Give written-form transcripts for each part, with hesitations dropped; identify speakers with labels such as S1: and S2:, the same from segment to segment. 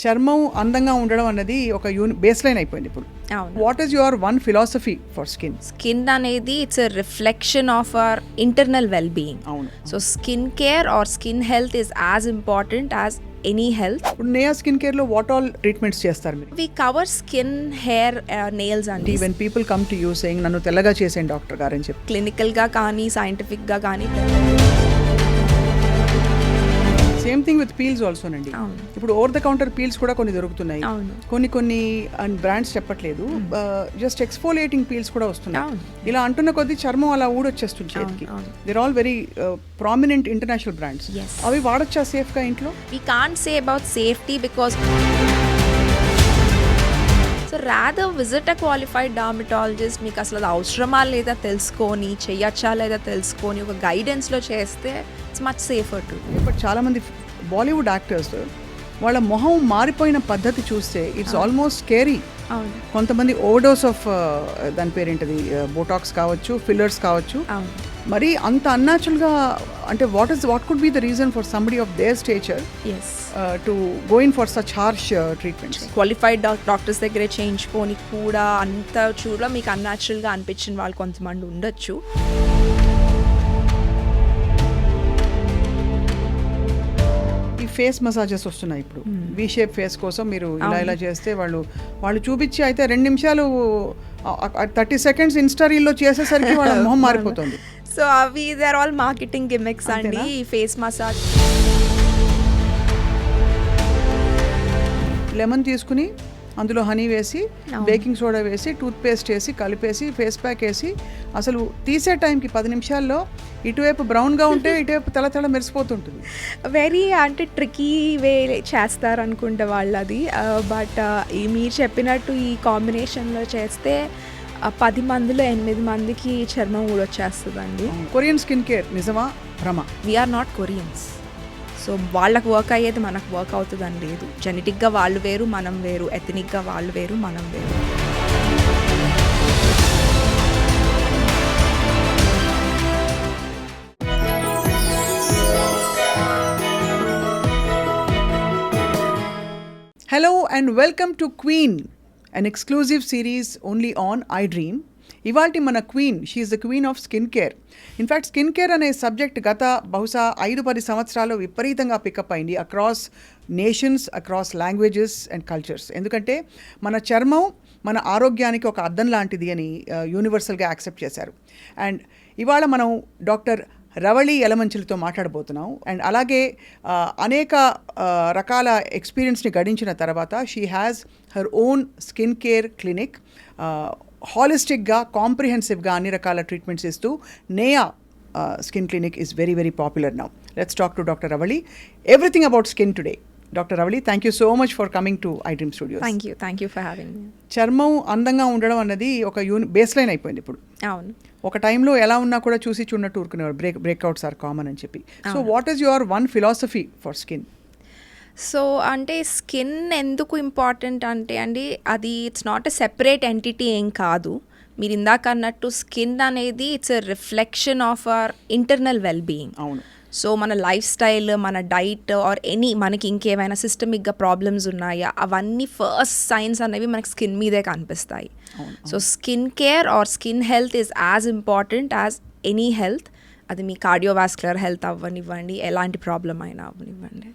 S1: చర్మం అందంగా ఉండడం అన్నది ఒక బేస్ లైన్ అయిపోయింది ఇప్పుడు. What is your one philosophy for skin?
S2: Skin అనేది it's a reflection of our internal well being.
S1: అవును.
S2: So skin care or skin health is as important as any health.
S1: ఇప్పుడు నేయా స్కిన్ కేర్ లో what all treatments చేస్తారు మీరు?
S2: We cover skin, hair, nails అండి.
S1: When people come to you saying నన్ను తెల్లగా చేసేయండి doctor గారు అని చెప్పి,
S2: క్లినికల్ గా కానీ సైంటిఫిక్ గా కానీ.
S1: సేమ్ థింగ్ విత్ పీల్స్ ఆల్సోనండి. ఇప్పుడు ఓవర్ ద కౌంటర్ పీల్స్ కూడా కొన్ని దొరుకుతున్నాయి. కొన్ని బ్రాండ్స్ చెప్పట్లేదు, జస్ట్ ఎక్స్ఫోలియేటింగ్ పీల్స్ కూడా వస్తున్నాయి. ఇలా అంటున్న కొద్దీ చర్మం అలా ఊడొచ్చేస్తుంది చేతికి. There all very prominent international brands. అవి వాడొచ్చా సేఫ్ గా ఇంట్లో?
S2: We can't say about safety because so rather visit a qualified dermatologist. మీకు అసలు అది అవసరమా లేదా తెలుసుకొని, చెయ్యొచ్చా లేదా తెలుసుకొని ఒక గైడెన్స్లో చేస్తే it's much safer to.
S1: But చాలామంది బాలీవుడ్ యాక్టర్స్ వాళ్ళ మొహం మారిపోయిన పద్ధతి చూస్తే ఇట్స్ ఆల్మోస్ట్ స్కేరీ. కొంతమంది ఓవర్డోస్ ఆఫ్ దాని పేరేంటది, బోటాక్స్ కావచ్చు, ఫిల్లర్స్ కావచ్చు, మరి అంత అన్యాచురల్గా. అంటే what could be the reason for somebody of their stature to go in for such harsh treatments?
S2: Qualified doctors దగ్గరే చేయించుకొని కూడా అంత చూడ మీకు అన్యాచురల్గా అనిపించిన వాళ్ళు కొంతమంది ఉండొచ్చు.
S1: ఫేస్ మసాజెస్ వస్తున్నాయి ఇప్పుడు. వి షేప్ ఫేస్ కోసం మీరు ఇలా చేస్తే వాళ్ళు చూపించి అయితే 2 నిమిషాలు 30 సెకండ్స్ ఇన్స్టా రీల్లో చేసేసరికి వాళ్ళ మొహం మారిపోతుంది.
S2: సో అవి they are all marketing gimmicks అండి. ఈ ఫేస్ మసాజ్
S1: లెమన్ తీసుకుని అందులో హనీ వేసి, బేకింగ్ సోడా వేసి, టూత్ పేస్ట్ వేసి కలిపేసి, ఫేస్ ప్యాక్ వేసి, అసలు తీసే టైంకి 10 నిమిషాల్లో ఇటువైపు బ్రౌన్గా ఉంటే ఇటువైపు తెల్ల మెరిసిపోతుంటుంది.
S2: వెరీ అంటే ట్రికీ వే చేస్తారు అనుకుంటే వాళ్ళు అది. బట్ మీరు చెప్పినట్టు ఈ కాంబినేషన్లో చేస్తే 10 మందిలో 8 మందికి చర్మం ఊడొచ్చేస్తుందండి.
S1: కొరియన్ స్కిన్ కేర్ నిజమా భ్రమ?
S2: We're not Koreans. సో వాళ్ళకు వర్క్ అయ్యేది మనకు వర్క్ అవుతుందని లేదు. జెనెటిక్గా వాళ్ళు వేరు, మనం వేరు. ఎథనిక్గా వాళ్ళు వేరు, మనం వేరు.
S1: Hello and welcome to Queen, an exclusive series only on iDream. ఇవాల్టి మన queen, she is the queen of skin care. In fact skin care అనే సబ్జెక్ట్ గత బహుశా 5-10 సంవత్సరాలు విపరీతంగా పికప్ అయింది across nations, across languages and cultures. ఎందుకంటే మన చర్మం మన ఆరోగ్యానికి ఒక అద్దం లాంటిది అని యూనివర్సల్గా యాక్సెప్ట్ చేశారు. అండ్ ఇవాళ మనం డాక్టర్ రవళి యలమంచిలితో మాట్లాడబోతున్నాం. అండ్ అలాగే అనేక రకాల ఎక్స్పీరియన్స్ని గడించిన తర్వాత she has her own skin care clinic. హాలిస్టిక్గా, కాంప్రిహెన్సివ్గా అన్ని రకాల ట్రీట్మెంట్స్ ఇస్తూ Neya skin clinic is very very popular now. Let's talk to doctor Ravali everything about skin today. Doctor Ravali, thank you so much for coming to iDream Studios.
S2: Thank you for having me.
S1: చర్మం అందంగా ఉండడం అన్నది ఒక base line అయిపోయింది ఇప్పుడు.
S2: అవును.
S1: ఒక టైంలో ఎలా ఉన్నా కూడా చూసి చూడనట్టు ఊరుకునేవారు. బ్రేక్అవుట్స్ ఆర్ కామన్ అని చెప్పి. So what is your one philosophy for skin?
S2: So అంటే స్కిన్ ఎందుకు ఇంపార్టెంట్ అంటే అండి, అది it's not a separate entity ఏం కాదు. మీరు ఇందాక అన్నట్టు స్కిన్ అనేది it's a reflection of our internal well being.
S1: అవును.
S2: సో మన లైఫ్ స్టైల్, మన డైట్ ఆర్ మనకి ఇంకేమైనా సిస్టమిక్గా ప్రాబ్లమ్స్ ఉన్నాయా, అవన్నీ ఫస్ట్ సైన్స్ అనేవి మనకి స్కిన్ మీదే కనిపిస్తాయి. So skin care or skin health is as important as any health. అది మీ కార్డియోవాస్కులర్ హెల్త్ అవ్వనివ్వండి, ఎలాంటి ప్రాబ్లం అయినా అవ్వనివ్వండి.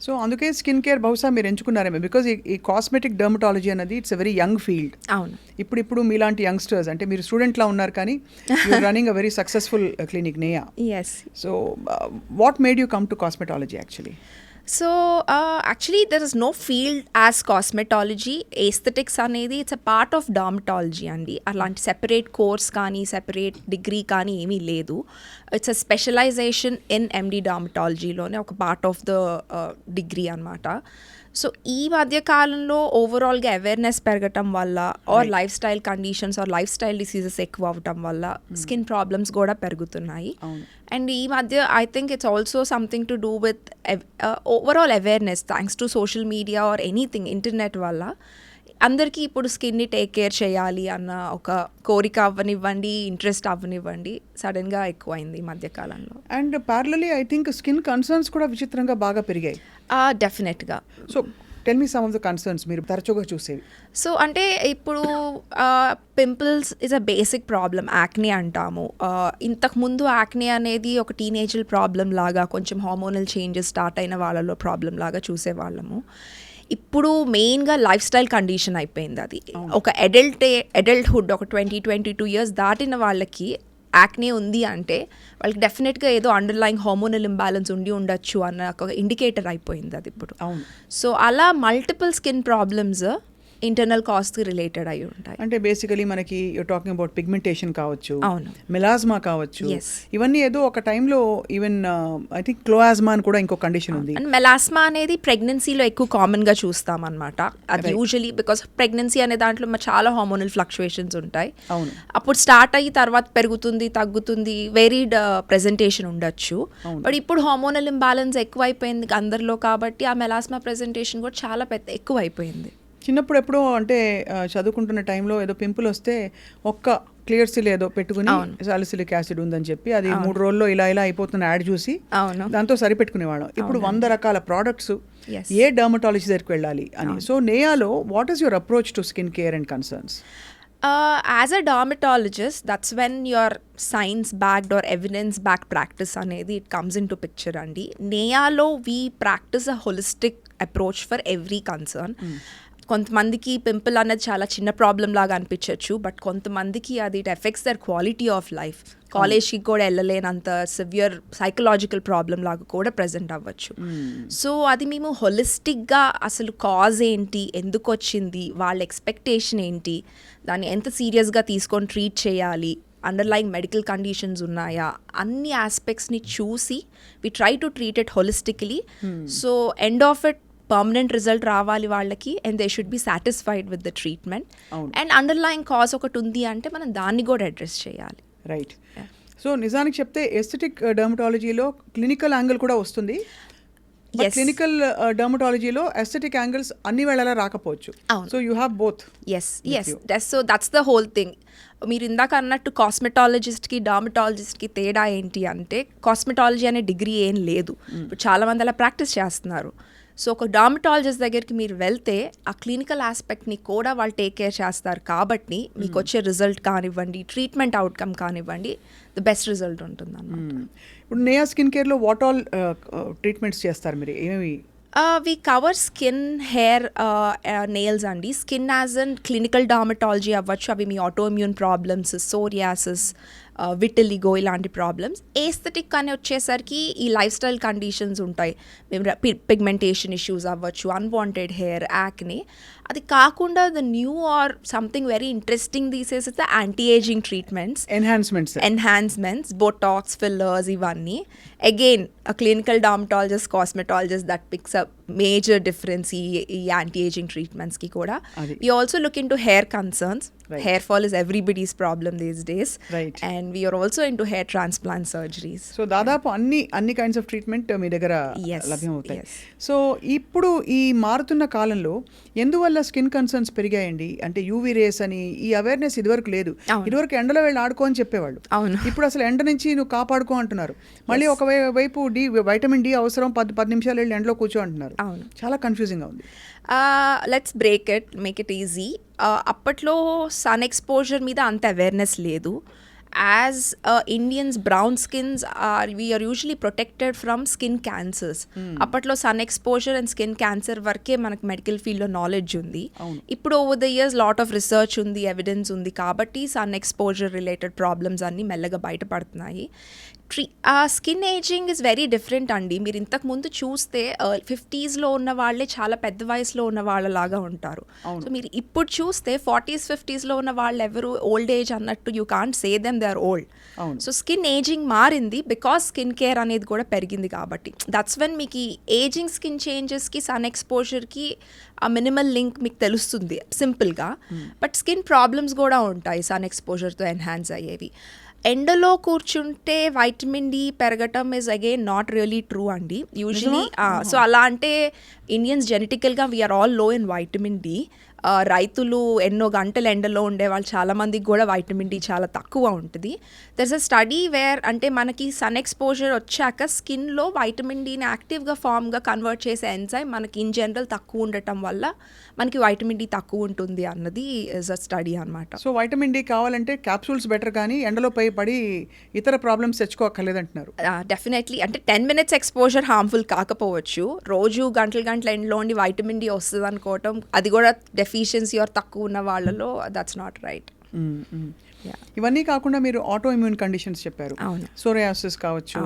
S1: సో అందుకే స్కిన్ కేర్ బహుశా మీరు ఎంచుకున్నారేమో, బికాజ్ ఈ కాస్మెటిక్ డర్మటాలజీ అనేది it's a very young field.
S2: అవును.
S1: ఇప్పుడు మీలాంటి యంగ్స్టర్స్, అంటే మీరు స్టూడెంట్లా ఉన్నారు కానీ you're running a very successful clinic Neya.
S2: Yes.
S1: So what made you come to cosmetology actually?
S2: So actually there is no field as cosmetology. Aesthetics అనేది it's a part of dermatology అండి. అలాంటి సెపరేట్ కోర్స్ కానీ separate degree కానీ ఏమీ లేదు. It's a specialisation in ఎండి డర్మటాలజీలోనే ఒక part of the degree అనమాట. సో ఈ మధ్య కాలంలో ఓవరాల్గా అవేర్నెస్ పెరగటం వల్ల or lifestyle conditions or lifestyle diseases ఎక్కువ అవ్వటం వల్ల స్కిన్ ప్రాబ్లమ్స్ కూడా పెరుగుతున్నాయి. అండ్ ఈ మధ్య I think it's also something to do with overall awareness thanks to social media or anything, internet వల్ల అందరికీ ఇప్పుడు స్కిన్ని టేక్ కేర్ చేయాలి అన్న ఒక కోరిక అవ్వనివ్వండి, ఇంట్రెస్ట్ అవ్వనివ్వండి, సడన్గా ఎక్కువైంది ఈ మధ్యకాలంలో.
S1: And ప్యారలీ I think skin concerns కూడా విచిత్రంగా బాగా పెరిగాయి.
S2: డెఫినెట్గా.
S1: So tell me some of the concerns మీరు తరచుగా చూసేవి.
S2: సో అంటే ఇప్పుడు pimples is a basic problem, acne అంటాము. ఇంతకుముందు యాక్నే అనేది ఒక టీనేజల్ ప్రాబ్లం లాగా, కొంచెం హార్మోనల్ చేంజెస్ స్టార్ట్ అయిన వాళ్ళలో ప్రాబ్లం లాగా చూసేవాళ్ళము. ఇప్పుడు మెయిన్గా లైఫ్ స్టైల్ కండిషన్ అయిపోయింది అది. ఒక అడల్ట్హుడ్ ఒక 22 ఇయర్స్ దాటిన వాళ్ళకి యాక్నే ఉంది అంటే వాళ్ళకి డెఫినెట్గా ఏదో అండర్లైన్ హార్మోనల్ ఇంబ్యాలెన్స్ ఉండి ఉండొచ్చు అన్న ఒక ఇండికేటర్ అయిపోయింది అది ఇప్పుడు. సో అలా మల్టిపుల్ స్కిన్ ప్రాబ్లమ్స్ ఇంటర్నల్ కాస్ట్కి రిలేటెడ్ అయి ఉంటాయి.
S1: అంటే బేసికలీ మనకి యూర్ టాకింగ్ అబౌట్ పిగ్మెంటేషన్ కావచ్చు,
S2: అవును,
S1: మెలాస్మా కావచ్చు, ఇవన్నీ ఏదో ఒక టైంలో ఈవెన్ ఐ థింక్ క్లోఆజ్మా అని కూడా ఇంకో కండిషన్ ఉంది.
S2: అండ్ మెలాస్మా అనేది ప్రెగ్నెన్సీలో ఎక్కువ కామన్గా చూస్తాం అనమాట. అది యూజువలీ బికాస్ ప్రెగ్నెన్సీ అనే దాంట్లో చాలా హార్మోనల్ ఫ్లక్చుయేషన్స్ ఉంటాయి.
S1: అవును,
S2: అప్పుడు స్టార్ట్ అయ్యి తర్వాత పెరుగుతుంది, తగ్గుతుంది, వెరీడ్ ప్రెజెంటేషన్ ఉండొచ్చు. బట్ ఇప్పుడు హార్మోనల్ ఇంబ్యాలెన్స్ ఎక్కువ అయిపోయింది అందరిలో కాబట్టి ఆ మెలాస్మా ప్రెజెంటేషన్ కూడా చాలా ఎక్కువ అయిపోయింది.
S1: చిన్నప్పుడు ఎప్పుడో అంటే చదువుకుంటున్న టైంలో ఏదో పింపుల్ వస్తే ఒక్క క్లియర్సిల్ ఏదో పెట్టుకుని సాలిసిలిక్ యాసిడ్ ఉందని చెప్పి అది 3 రోజుల్లో ఇలా అయిపోతున్న యాడ్ చూసి దాంతో సరిపెట్టుకునేవాళ్ళం. ఇప్పుడు 100 రకాల ప్రోడక్ట్స్, ఏ డర్మటాలజీ దగ్గరికి వెళ్ళాలి అని. సో నేయాలో what is your approach to skin care and concerns?
S2: As a dermatologist, that's when your science-backed or evidence-backed practice అనేది it comes into picture అండి. నేయాలో we practice a holistic approach for every concern. కొంతమందికి pimple అనేది చాలా చిన్న problem లాగా అనిపించవచ్చు, but కొంతమందికి అది it affects their quality of life. కాలేజ్కి కూడా వెళ్ళలేనంత సివియర్ సైకలాజికల్ ప్రాబ్లం లాగా కూడా ప్రజెంట్ అవ్వచ్చు. సో అది మేము హోలిస్టిక్గా అసలు కాజ్ ఏంటి, ఎందుకు వచ్చింది, వాళ్ళ ఎక్స్పెక్టేషన్ ఏంటి, దాన్ని ఎంత సీరియస్గా తీసుకొని ట్రీట్ చేయాలి, అండర్లైన్ మెడికల్ కండిషన్స్ ఉన్నాయా, అన్ని ఆస్పెక్ట్స్ని చూసి we try to treat it holistically. So end of it permanent result రావాలి వాళ్ళకి, and they should be satisfied with the treatment. And underlying cause ఒకటి ఉంది అంటే మనం దాన్ని కూడా అడ్రస్ చేయాలి.
S1: రైట్. సో నిజానికి చెప్తే ఎస్థెటిక్ డర్మటాలజీలో క్లినికల్ యాంగిల్ కూడా వస్తుంది. క్లినికల్ డర్మటాలజీలో ఎస్థెటిక్ యాంగిల్స్ అన్ని వేళలా రాకపోవచ్చు. So you have both.
S2: Yes so that's the whole thing. మీరు ఇందాక అన్నట్టు కాస్మెటాలజిస్ట్కి డర్మటాలజిస్ట్కి తేడా ఏంటి అంటే, కాస్మెటాలజీ అనే డిగ్రీ ఏం లేదు. ఇప్పుడు చాలామంది అలా ప్రాక్టీస్ చేస్తున్నారు. సో ఒక డర్మటాలజిస్ట్ దగ్గరికి మీరు వెళ్తే ఆ క్లినికల్ ఆస్పెక్ట్ని కూడా వాళ్ళు టేక్ కేర్ చేస్తారు కాబట్టి మీకు వచ్చే రిజల్ట్ కానివ్వండి, ట్రీట్మెంట్ అవుట్కమ్ కానివ్వండి, ద బెస్ట్ రిజల్ట్ ఉంటుంది అన్నమాట.
S1: ఇప్పుడు నేయా స్కిన్ కేర్లో వాట్ ఆల్ ట్రీట్మెంట్స్ చేస్తారు మీరు? ఏమేమి?
S2: We cover skin, hair, nails అండి. Skin as an clinical dermatology అవ్వచ్చు, అవి మీ ఆటోఇమ్యూన్ ప్రాబ్లమ్స్, సోరియాసిస్, విటిలిగో ఇలాంటి ప్రాబ్లమ్స్. ఏస్థెటిక్ అని వచ్చేసరికి ఈ లైఫ్ స్టైల్ కండిషన్స్ ఉంటాయి, మేము పిగ్మెంటేషన్ ఇష్యూస్ అవ్వచ్చు, అన్వాంటెడ్ హెయిర్, యాక్నే. అది కాకుండా the new or something very interesting these is the anti ageing treatments, enhancements, Botox, fillers, ఇవన్నీ. Again a clinical dermatologist, cosmetologist that picks up major difference ఈ anti-aging treatments ki kuda. We also look into hair concerns. Hair fall is everybody's problem these days. And we are also into hair transplant surgeries.
S1: So దాదాపు అన్ని kinds of treatment మీ దగ్గర లభ్యం అవుతాయి. So ఇప్పుడు ఈ మారుతున్న కాలంలో ఎందువల్ల స్కిన్ కన్సర్న్స్ పెరిగాయండి? అంటే యూవీ రేస్ అని ఈ అవేర్నెస్ ఇదివరకు లేదు. ఇదివరకు ఎండలో వెళ్ళి ఆడుకో అని చెప్పేవాళ్ళు. ఇప్పుడు అసలు ఎండ నుంచి నువ్వు కాపాడుకో అంటున్నారు. మళ్ళీ ఒక వైపు వైటమిన్ డి అవసరం, 10 నిమిషాలు వెళ్ళి ఎండలో కూర్చో అంటున్నారు. చాలా కన్ఫ్యూజింగ్గా ఉంది.
S2: Let's break it, make it easy. అప్పట్లో సన్ ఎక్స్పోజర్ మీద అంత అవేర్నెస్ లేదు. As Indians, brown skins we are usually protected from skin cancers. అప్పట్లో sun exposure and skin cancer వరకే మనకు మెడికల్ ఫీల్డ్లో నాలెడ్జ్ ఉంది. ఇప్పుడు over the years lot of research ఉంది, ఎవిడెన్స్ ఉంది కాబట్టి సన్ ఎక్స్పోజర్ రిలేటెడ్ ప్రాబ్లమ్స్ అన్నీ మెల్లగా బయటపడుతున్నాయి. Skin ageing is very different అండి. మీరు ఇంతకు ముందు చూస్తే 50s ఉన్న వాళ్ళే చాలా పెద్ద వయసులో ఉన్న వాళ్ళలాగా ఉంటారు. సో మీరు ఇప్పుడు చూస్తే 40s 50s ఉన్న వాళ్ళు ఎవరు ఓల్డ్ ఏజ్ అన్నట్టు you can't say them they are old. So skin ageing మారింది బికాస్ స్కిన్ కేర్ అనేది కూడా పెరిగింది కాబట్టి. దట్స్ వెన్ మీకు ఈ ఏజింగ్ స్కిన్ చేంజెస్కి సన్ ఎక్స్పోజర్కి ఆ మినిమల్ లింక్ మీకు తెలుస్తుంది సింపుల్గా. బట్ స్కిన్ ప్రాబ్లమ్స్ కూడా ఉంటాయి సన్ ఎక్స్పోజర్తో ఎన్హాన్స్ అయ్యేవి. ఎండలో కూర్చుంటే వైటమిన్ డి పెరగటం is again not really true అండి యూజువలీ. సో అలా అంటే ఇండియన్స్ జెనెటికల్గా వీఆర్ ఆల్ లో ఇన్ వైటమిన్ డి. రైతులు ఎన్నో గంటలు ఎండలో ఉండే వాళ్ళు చాలామందికి కూడా వైటమిన్ డి చాలా తక్కువ ఉంటుంది. దర్స్ అ స్టడీ వేర్ అంటే మనకి సన్ ఎక్స్పోజర్ వచ్చాక స్కిన్లో వైటమిన్ డిని యాక్టివ్గా ఫామ్గా కన్వర్ట్ చేసే ఎంజైమ్ మనకి ఇన్ జనరల్ తక్కువ ఉండటం వల్ల మనకి వైటమిన్ డి తక్కువ ఉంటుంది అన్నది ఇస్ అ స్టడీ అనమాట.
S1: సో వైటమిన్ డి కావాలంటే క్యాప్సూల్స్ బెటర్, కానీ ఎండలో పడి ఇతర ప్రాబ్లమ్స్ తెచ్చుకోక్కర్లేదంటున్నారు.
S2: డెఫినెట్లీ అంటే 10 minutes ఎక్స్పోజర్ హార్మ్ఫుల్ కాకపోవచ్చు. రోజు గంటల ఎండలో ఉండి వైటమిన్ డి వస్తుంది అనుకోవటం, అది కూడా డెఫిషియన్సీ ఆర్ తక్కువ ఉన్న వాళ్ళలో, దట్స్ నాట్ రైట్.
S1: ఇవన్నీ కాకుండా మీరు ఆటో ఇమ్యూన్ కండిషన్స్ చెప్పారు.
S2: అవును.
S1: సోరియాసిస్ కావచ్చు,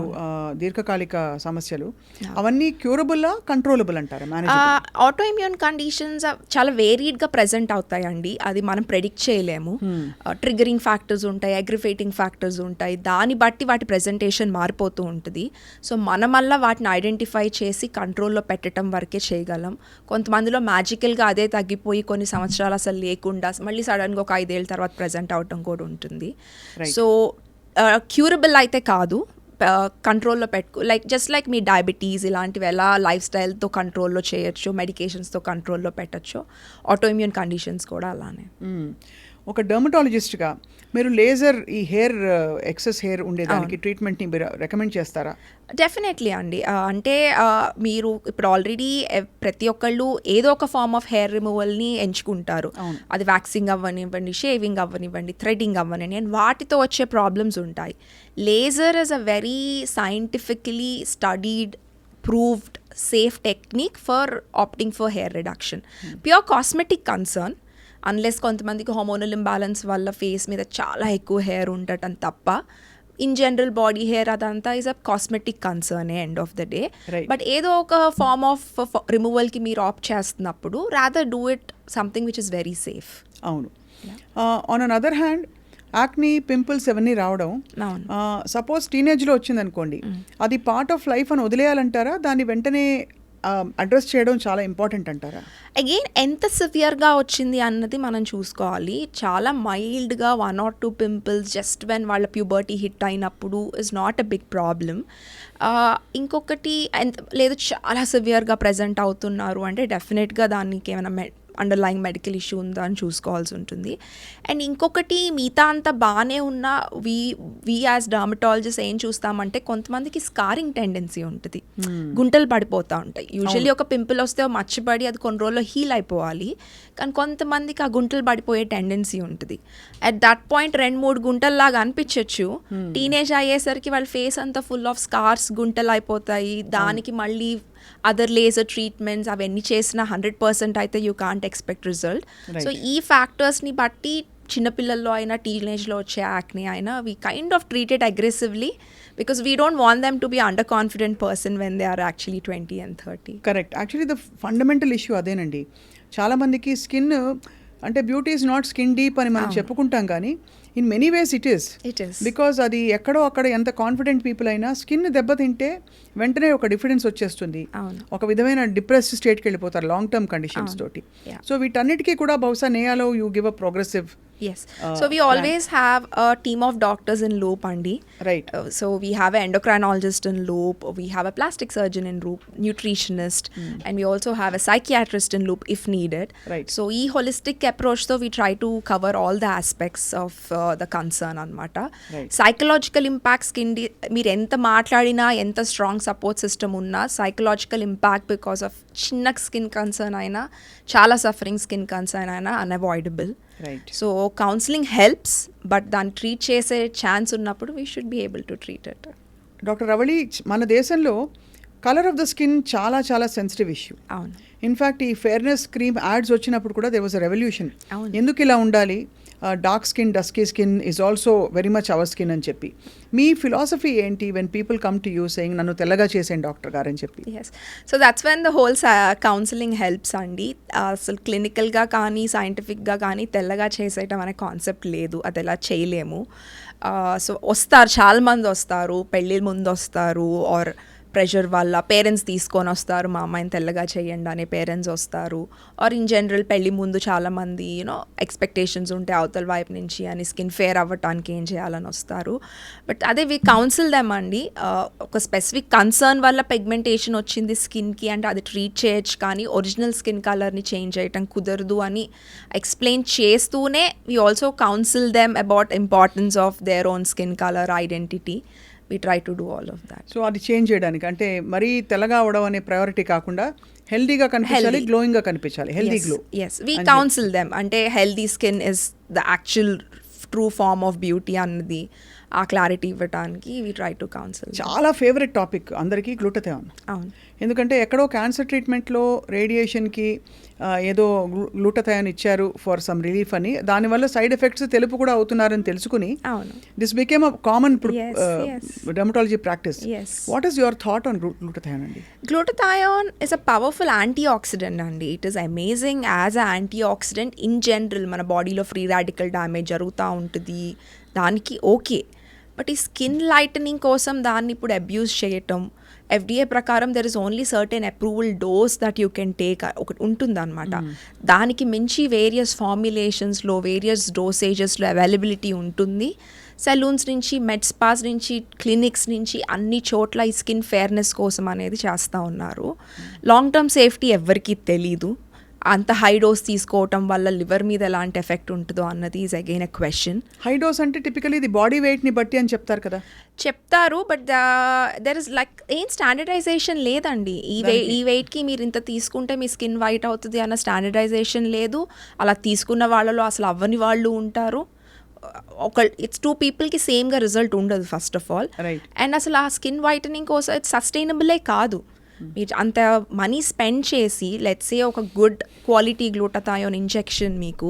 S1: దీర్ఘకాలిక సమస్యలు, అవన్నీ క్యూరబుల్లా కంట్రోలబుల్ అంటారా?
S2: ఆటో ఇమ్యూన్ కండిషన్స్ చాలా వేరీడ్గా ప్రెజెంట్ అవుతాయండి. అది మనం ప్రెడిక్ట్ చేయలేము. ట్రిగరింగ్ ఫ్యాక్టర్స్ ఉంటాయి, అగ్రివేటింగ్ ఫ్యాక్టర్స్ ఉంటాయి, దాన్ని బట్టి వాటి ప్రెజెంటేషన్ మారిపోతూ ఉంటుంది. సో మనం మళ్ళీ వాటిని ఐడెంటిఫై చేసి కంట్రోల్లో పెట్టడం వరకే చేయగలం. కొంతమందిలో మ్యాజికల్గా అదే తగ్గిపోయి కొన్ని సంవత్సరాలు అసలు లేకుండా మళ్ళీ సడన్గా ఒక 5 ఏళ్ళ తర్వాత ప్రెజెంట్ అవటం కూడా ఉంటుంది. సో క్యూరబుల్ అయితే కాదు, కంట్రోల్లో జస్ట్ లైక్ మీ డయాబెటీస్ ఇలాంటివి ఎలా లైఫ్ స్టైల్తో కంట్రోల్లో చేయొచ్చు, మెడికేషన్స్తో కంట్రోల్లో పెట్టచ్చు, ఆటో ఇమ్యూన్ కండిషన్స్ కూడా అలానే.
S1: ఒక డర్మటాలజిస్ట్గా మీరు లేజర్, ఈ హెయిర్ ఎక్సెస్ హెయిర్ ఉండేదానికి ట్రీట్మెంట్ని మీరు రికమెండ్ చేస్తారా?
S2: డెఫినెట్లీ అండి. అంటే మీరు ఇప్పుడు ఆల్రెడీ ప్రతి ఒక్కళ్ళు ఏదో ఒక ఫార్మ్ ఆఫ్ హెయిర్ రిమూవల్ని ఎంచుకుంటారు. అది వ్యాక్సింగ్ అవ్వనివ్వండి, షేవింగ్ అవ్వనివ్వండి, థ్రెడింగ్ అవ్వనివ్వండి, అండ్ వాటితో వచ్చే ప్రాబ్లమ్స్ ఉంటాయి. Laser is a very scientifically studied, proved safe technique for opting for hair reduction. Pure cosmetic concern, unless కొంతమందికి హార్మోనల్ ఇంబ్యాలెన్స్ వల్ల ఫేస్ మీద చాలా ఎక్కువ హెయిర్ ఉండటం తప్ప, ఇన్ జనరల్ బాడీ హెయిర్ అదంతా is a cosmetic concern end of the day. But ఏదో ఒక ఫార్మ్ ఆఫ్ రిమూవల్కి మీరు ఆప్ట్ చేస్తున్నప్పుడు rather do it something which is very safe.
S1: అవును. On an other hand acne, pimples అవన్నీ రావడం, సపోజ్ టీనేజ్లో వచ్చిందనుకోండి, అది పార్ట్ ఆఫ్ లైఫ్ అని వదిలేయాలంటారా? దాన్ని వెంటనే అడ్రస్ చేయడం చాలా ఇంపార్టెంట్ అంటారా?
S2: అగైన్ ఎంత సివియర్గా వచ్చింది అన్నది మనం చూసుకోవాలి. చాలా మైల్డ్గా 1 or 2 పింపుల్స్ జస్ట్ వెన్ వాళ్ళ ప్యూబర్టీ హిట్ అయినప్పుడు is not a big problem. ఇంకొకటి లేదు చాలా సివియర్గా ప్రజెంట్ అవుతున్నారు అంటే డెఫినెట్గా దానికి ఏమైనా అండర్లైయింగ్ మెడికల్ ఇష్యూ ఉందా అని చూసుకోవాల్సి ఉంటుంది. అండ్ ఇంకొకటి మిగతా అంతా బాగానే ఉన్న వీ యాజ్ డర్మటాలజిస్ట్ ఏం చూస్తామంటే కొంతమందికి స్కారింగ్ టెండెన్సీ ఉంటుంది, గుంటలు పడిపోతూ ఉంటాయి. యూజువల్లీ ఒక పింపుల్ వస్తే మర్చిపడి అది కొన్ని రోజుల్లో హీల్ అయిపోవాలి, కానీ కొంతమందికి ఆ గుంటలు పడిపోయే టెండెన్సీ ఉంటుంది. అట్ దట్ పాయింట్ 2-3 గుంటల్లాగా అనిపించవచ్చు. టీనేజ్ అయ్యేసరికి వాళ్ళ ఫేస్ అంతా ఫుల్ ఆఫ్ స్కార్స్, గుంటలు అయిపోతాయి. దానికి మళ్ళీ అదర్ లేజర్ ట్రీట్మెంట్స్ అవన్నీ చేసిన 100% అయితే you can't expect result. So ఈ ఫ్యాక్టర్స్ని బట్టి చిన్నపిల్లల్లో అయినా టీనేజ్లో వచ్చే యాక్నీ అయినా we kind of treat it aggressively because we don't want them to be under confident person when they are actually 20 and 30.
S1: Correct. Actually the fundamental issue అదేనండి. చాలామందికి స్కిన్ అంటే beauty is not skin deep అని మనం చెప్పుకుంటాం, కానీ in many ways it is. Because అది ఎక్కడో అక్కడ ఎంత కాన్ఫిడెంట్ పీపుల్ అయినా స్కిన్ దెబ్బతింటే వెంటనే ఒక డిఫరెన్స్ వచ్చేస్తుంది, ఒక విధమైన డిప్రెస్ స్టేట్కి వెళ్ళిపోతారు లాంగ్ టర్మ్ కండిషన్స్ తోటి. సో వీటన్నిటికీ కూడా బహుశా నేయాలో you give a progressive.
S2: Yes. So we always have a team of doctors in loop, Andi.
S1: Right.
S2: So we have an endocrinologist in loop, we have a plastic surgeon in loop, nutritionist, and we also have a psychiatrist in loop if needed.
S1: Right.
S2: So ee holistic approach tho we try to cover all the aspects of the concern anamata.
S1: Right.
S2: Psychological impact skin meer enta maatladina enta strong support system unna psychological impact because of chinna skin concern aina chala suffering skin concern aina unavoidable.
S1: Right.
S2: So counselling helps, but దాన్ని treat చేసే chance ఉన్నప్పుడు we should be able to treat it.
S1: Doctor Ravali, మన దేశంలో colour of the skin చాలా చాలా sensitive issue.
S2: అవును.
S1: In fact ఈ fairness cream ads వచ్చినప్పుడు కూడా దే వాజ్ అ రెవల్యూషన్. ఎందుకు ఇలా ఉండాలి, dark skin, dusky skin is also very much our skin అని చెప్పి మీ ఫిలాసఫీ ఏంటి when people come to you saying నన్ను తెల్లగా చేసేయండి డాక్టర్ గారు అని చెప్పి?
S2: Yes. So that's when the whole counselling helps అండి. అసలు క్లినికల్గా కానీ సైంటిఫిక్గా కానీ తెల్లగా చేసేయటం అనే కాన్సెప్ట్ లేదు, అది ఎలా చేయలేము. సో వస్తారు, చాలామంది వస్తారు, పెళ్ళి ముందు వస్తారు ఆర్ ప్రెషర్ వల్ల పేరెంట్స్ తీసుకొని వస్తారు, మా అమ్మాయిని తెల్లగా చేయండి అనే పేరెంట్స్ వస్తారు. ఆర్ ఇన్ జనరల్ పెళ్లి ముందు చాలామంది ఎక్స్పెక్టేషన్స్ ఉంటాయి అవతల వైపు నుంచి అని స్కిన్ ఫేర్ అవ్వటానికి ఏం చేయాలని వస్తారు. బట్ అదే వి కౌన్సిల్ దెమ్ అండి, ఒక స్పెసిఫిక్ కన్సర్న్ వల్ల పిగ్మెంటేషన్ వచ్చింది స్కిన్కి అంటే అది ట్రీట్ చేయొచ్చు, కానీ ఒరిజినల్ స్కిన్ కలర్ని చేంజ్ చేయటం కుదరదు అని ఎక్స్ప్లెయిన్ చేస్తూనే we also counsel them about importance of their own skin colour identity. We try to do all of that.
S1: So అది చేంజ్ చేయడానికి అంటే మరీ తెల్లగా అవడం అనే ప్రయారిటీ కాకుండా హెల్దీగా కనిపించాలి, గ్లోయింగ్గా కనిపించాలి, healthy glow.
S2: Yes, we counsel them అంటే healthy skin is the actual true form of beauty అన్నది ఆ క్లారిటీ ఇవ్వడానికి we try to counsel.
S1: చాలా ఫేవరెట్ టాపిక్ అందరికీ గ్లూటథియోన్.
S2: అవును,
S1: ఎందుకంటే ఎక్కడో క్యాన్సర్ ట్రీట్మెంట్లో రేడియేషన్కి ఏదో గ్లూటథియోన్ ఇచ్చారు ఫర్ సమ్ రిలీఫ్ అని, దానివల్ల సైడ్ ఎఫెక్ట్స్ తెలుపు కూడా అవుతున్నారని తెలుసుకుని
S2: అవును,
S1: this became a common
S2: Yes.
S1: Dermatology practice.
S2: Yes.
S1: What is your thought on గ్లూటథియోన్ అండి?
S2: Glutathione is a powerful antioxidant అండి. It is amazing as a antioxidant in general. మన బాడీలో ఫ్రీ రాడికల్ డ్యామేజ్ జరుగుతూ ఉంటుంది, దానికి ఓకే. బట్ ఈ skin lightening కోసం దాన్ని ఇప్పుడు అబ్యూస్ చేయటం, FDA ప్రకారం there is only certain approval dose that you can take ఒకటి ఉంటుందన్నమాట. దానికి మించి వేరియస్ ఫార్ములేషన్స్లో వేరియస్ డోసేజెస్లో అవైలబిలిటీ ఉంటుంది. సెలూన్స్ నుంచి మెడ్ స్పాస్ నుంచి క్లినిక్స్ నుంచి అన్ని చోట్ల ఈ స్కిన్ ఫేర్నెస్ కోసం అనేది చేస్తూ ఉన్నారు. లాంగ్ టర్మ్ సేఫ్టీ ఎవ్వరికీ తెలీదు. అంత హై డోస్ తీసుకోవటం వల్ల లివర్ మీద ఎలాంటి ఎఫెక్ట్ ఉంటుందో అన్నది is again a question.
S1: High dose అంటే టిపికలీ ఇది బాడీ వెయిట్ని బట్టి అని చెప్తారు కదా.
S2: చెప్తారు, బట్ దెర్ ఇస్ లైక్ ఏం స్టాండర్డైజేషన్ లేదండి. ఈ వెయిట్కి మీరు ఇంత తీసుకుంటే మీ స్కిన్ వైట్ అవుతుంది అన్న స్టాండర్డైజేషన్ లేదు. అలా తీసుకున్న వాళ్ళలో అసలు అవ్వని వాళ్ళు ఉంటారు. ఇట్స్ 2 పీపుల్కి సేమ్గా రిజల్ట్ ఉండదు ఫస్ట్ ఆఫ్ ఆల్. అండ్ అసలు ఆ స్కిన్ వైటనింగ్ కోసం ఇట్స్ సస్టైనబులే కాదు. మీరు అంత మనీ స్పెండ్ చేసి లెట్స్ సే ఒక గుడ్ క్వాలిటీ గ్లూటథియోన్ ఇంజెక్షన్ మీకు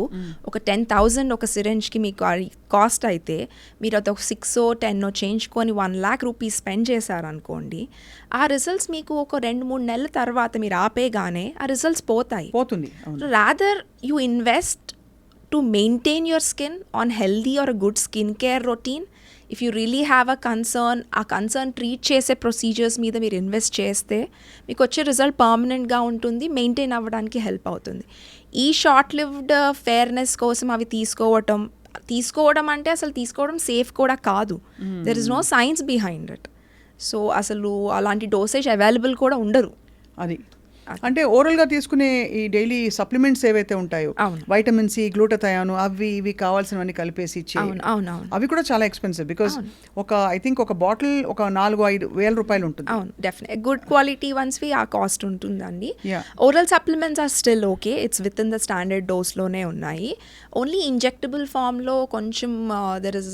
S2: ఒక 10,000 ఒక సిరెంజ్కి మీకు కాస్ట్ అయితే, మీరు అది ఒక 6-10 చేయించుకొని 1 lakh రూపీస్ స్పెండ్ చేశారనుకోండి, ఆ రిజల్ట్స్ మీకు ఒక 2-3 నెలల తర్వాత మీరు ఆపేగానే ఆ రిజల్ట్స్ పోతుంది. Rather you invest to maintain your skin on healthy or a good skincare routine. If you really have a concern, ఆ కన్సర్న్ ట్రీట్ చేసే ప్రొసీజర్స్ మీద మీరు ఇన్వెస్ట్ చేస్తే మీకు వచ్చే రిజల్ట్ పర్మనెంట్గా ఉంటుంది, మెయింటైన్ అవ్వడానికి హెల్ప్ అవుతుంది. ఈ షార్ట్ లివ్డ్ ఫేర్నెస్ కోసం అవి తీసుకోవడం అంటే అసలు తీసుకోవడం సేఫ్ కూడా కాదు. There is no science behind it. So అసలు అలాంటి డోసేజ్ అవైలబుల్ కూడా ఉండరు.
S1: అది అంటే ఓరల్గా తీసుకునే ఈ డైలీ సప్లిమెంట్స్ ఏవైతే ఉంటాయో, వైటమిన్ సి, గ్లూటథియోన్, అవి ఇవి కావాల్సినవన్నీ కలిపేసి ఇచ్చి అవి కూడా చాలా ఎక్స్పెన్సివ్. బికాస్ ఐ థింక్ ఒక బాటిల్ ఒక 4-5 వేల రూపాయలు ఉంటుంది.
S2: అవును, డెఫినెట్ గుడ్ క్వాలిటీ వన్స్వి ఆ కాస్ట్ ఉంటుందండి. Oral supplements are still okay, it's with in the standard డోస్లోనే ఉన్నాయి. ఓన్లీ ఇంజెక్టబుల్ ఫామ్లో కొంచెం దెర్ ఇస్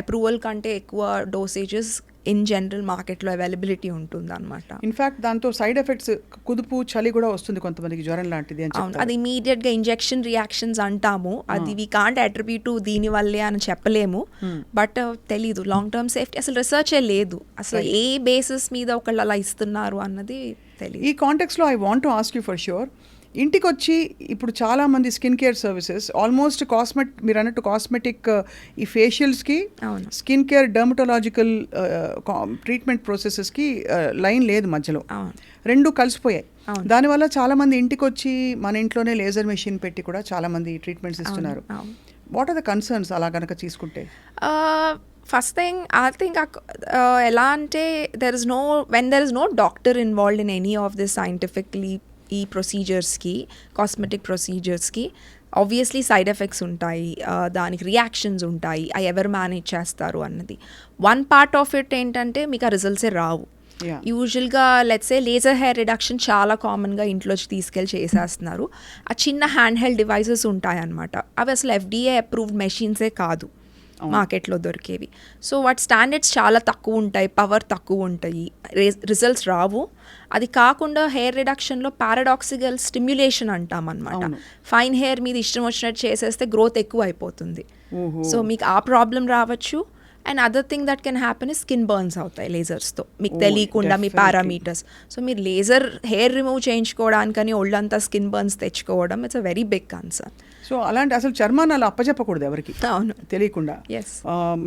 S2: అప్రూవల్ కంటే ఎక్కువ డోసేజెస్ ఇన్ జనరల్ మార్కెట్లో అవైలబిలిటీ ఉంటుంది అనమాట.
S1: ఇన్ఫాక్ట్ దాంతో సైడ్ ఎఫెక్ట్స్ కుదుపు, చలి కూడా వస్తుంది కొంతమందికి, జ్వరం లాంటిది అని
S2: చెప్తారు. అది ఇమీడియట్గా ఇంజెక్షన్ రియాక్షన్స్ అంటాము, అది వీ కాంట్ అట్రిబ్యూట్ దీని వల్లే అని చెప్పలేము. బట్ తెలీదు లాంగ్ టర్మ్ సేఫ్టీ అసలు రీసెర్చే లేదు, అసలు ఏ బేసిస్ మీద ఒకళ్ళు అలా ఇస్తున్నారు అన్నది తెలియదు.
S1: ఈ కాంటెక్స్లో I want to ask you for sure, ఇంటికి వచ్చి ఇప్పుడు చాలామంది స్కిన్ కేర్ సర్వీసెస్ ఆల్మోస్ట్ మీరు అన్నట్టు కాస్మెటిక్ ఈ ఫేషియల్స్కి, స్కిన్ కేర్ డర్మటోలాజికల్ ట్రీట్మెంట్ ప్రాసెసెస్కి లైన్ లేదు మధ్యలో, రెండు కలిసిపోయాయి. దానివల్ల చాలామంది ఇంటికి వచ్చి మన ఇంట్లోనే లేజర్ మెషిన్ పెట్టి కూడా చాలామంది ట్రీట్మెంట్స్ ఇస్తున్నారు. వాట్ ఆర్ ద కన్సర్న్స్ అలా కనుక తీసుకుంటే?
S2: ఫస్ట్ థింగ్ ఐ థింక్ ఎలా అంటే when there is no doctor involved in any of this సైంటిఫిక్లీ ఈ ప్రొసీజర్స్కి, కాస్మెటిక్ ప్రొసీజర్స్కి ఆబ్వియస్లీ సైడ్ ఎఫెక్ట్స్ ఉంటాయి, దానికి రియాక్షన్స్ ఉంటాయి, అవి ఎవరు మేనేజ్ చేస్తారు అన్నది. వన్ పార్ట్ ఆఫ్ ఇట్ ఏంటంటే మీకు ఆ రిజల్ట్సే రావు. యూజువల్గా let's say laser hair reduction చాలా కామన్గా ఇంట్లోకి తీసుకెళ్ళి చేసేస్తున్నారు. ఆ చిన్న హ్యాండ్ హెల్డ్ డివైసెస్ ఉంటాయన్నమాట, అవి అసలు FDA అప్రూవ్డ్ మెషిన్సే కాదు మార్కెట్లో దొరికేవి. సో వాటి స్టాండర్డ్స్ చాలా తక్కువ ఉంటాయి, పవర్ తక్కువ ఉంటాయి, రిజల్ట్స్ రావు. అది కాకుండా హెయిర్ రిడక్షన్లో పారాడాక్సికల్ స్టిమ్యులేషన్ అంటాం అనమాట. ఫైన్ హెయిర్ మీద ఇష్టం వచ్చినట్టు చేసేస్తే గ్రోత్ ఎక్కువ అయిపోతుంది. సో మీకు ఆ ప్రాబ్లం రావచ్చు. And other thing that can happen is skin burns అవుతాయి లేజర్స్తో, మీకు తెలియకుండా మీ పారామీటర్స్. సో మీరు లేజర్ హెయిర్ రిమూవ్ చేయించుకోవడానికని ఒళ్ళంతా స్కిన్ బర్న్స్ తెచ్చుకోవడం it's a very big concern.
S1: So అలాంటి అసలు చర్మాన్ని అలా అప్పచెప్పకూడదు ఎవరికి
S2: అవును.
S1: తెలియకుండా.
S2: Yes,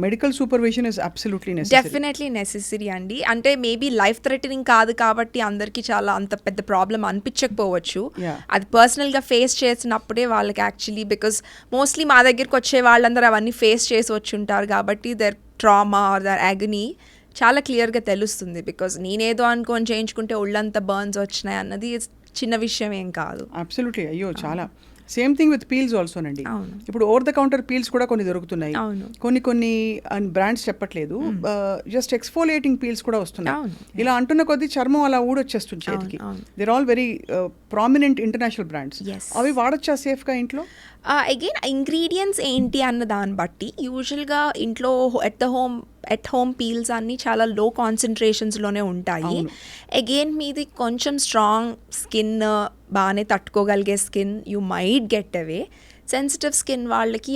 S1: medical supervision is absolutely necessary.
S2: Definitely necessary అండి. అంటే మేబీ లైఫ్ థ్రెటనింగ్ కాదు కాబట్టి అందరికీ చాలా అంత పెద్ద ప్రాబ్లం అనిపించకపోవచ్చు.
S1: Yeah.
S2: అది పర్సనల్గా ఫేస్ చేసినప్పుడే వాళ్ళకి యాక్చువల్లీ, బికాస్ మోస్ట్లీ మా దగ్గరికి వచ్చే వాళ్ళందరూ అవన్నీ ఫేస్ చేసి వచ్చి ఉంటారు కాబట్టి their trauma or their agony చాలా క్లియర్గా తెలుస్తుంది. బికాస్ నేనేదో అనుకొని చేయించుకుంటే ఒళ్ళంతా బర్న్స్ వచ్చినాయి అన్నది చిన్న విషయం ఏం కాదు.
S1: అబ్సల్యూట్లీ. అయ్యో చాలా. సేమ్ థింగ్ విత్ పీల్స్ ఆల్సోనండి.
S2: అవును.
S1: ఇప్పుడు ఓవర్ ద కౌంటర్ పీల్స్ కూడా కొన్ని దొరుకుతున్నాయి.
S2: అవును.
S1: కొన్ని బ్రాండ్స్ చెప్పట్లేదు, జస్ట్ ఎక్స్ఫోలియేటింగ్ పీల్స్ కూడా వస్తున్నాయి.
S2: అవును.
S1: ఇలా అంటున్న కొద్దీ చర్మం అలా ఊడొచ్చేస్తుంది చేతికి.
S2: అవును.
S1: They're all very prominent international brands.
S2: Yes.
S1: అవి వాడొచ్చా సేఫ్గా ఇంట్లో?
S2: అగైన్ ఇంగ్రీడియంట్స్ ఏంటి అన్న దాన్ని బట్టి యూజువల్గా ఇంట్లో ఎట్ హోమ్ పీల్స్ అన్నీ చాలా లో కాన్సన్ట్రేషన్స్లోనే ఉంటాయి. అగైన్ మీది కొంచెం స్ట్రాంగ్ స్కిన్, బాగానే తట్టుకోగలిగే skin, you might get away. Sensitive skin వాళ్ళకి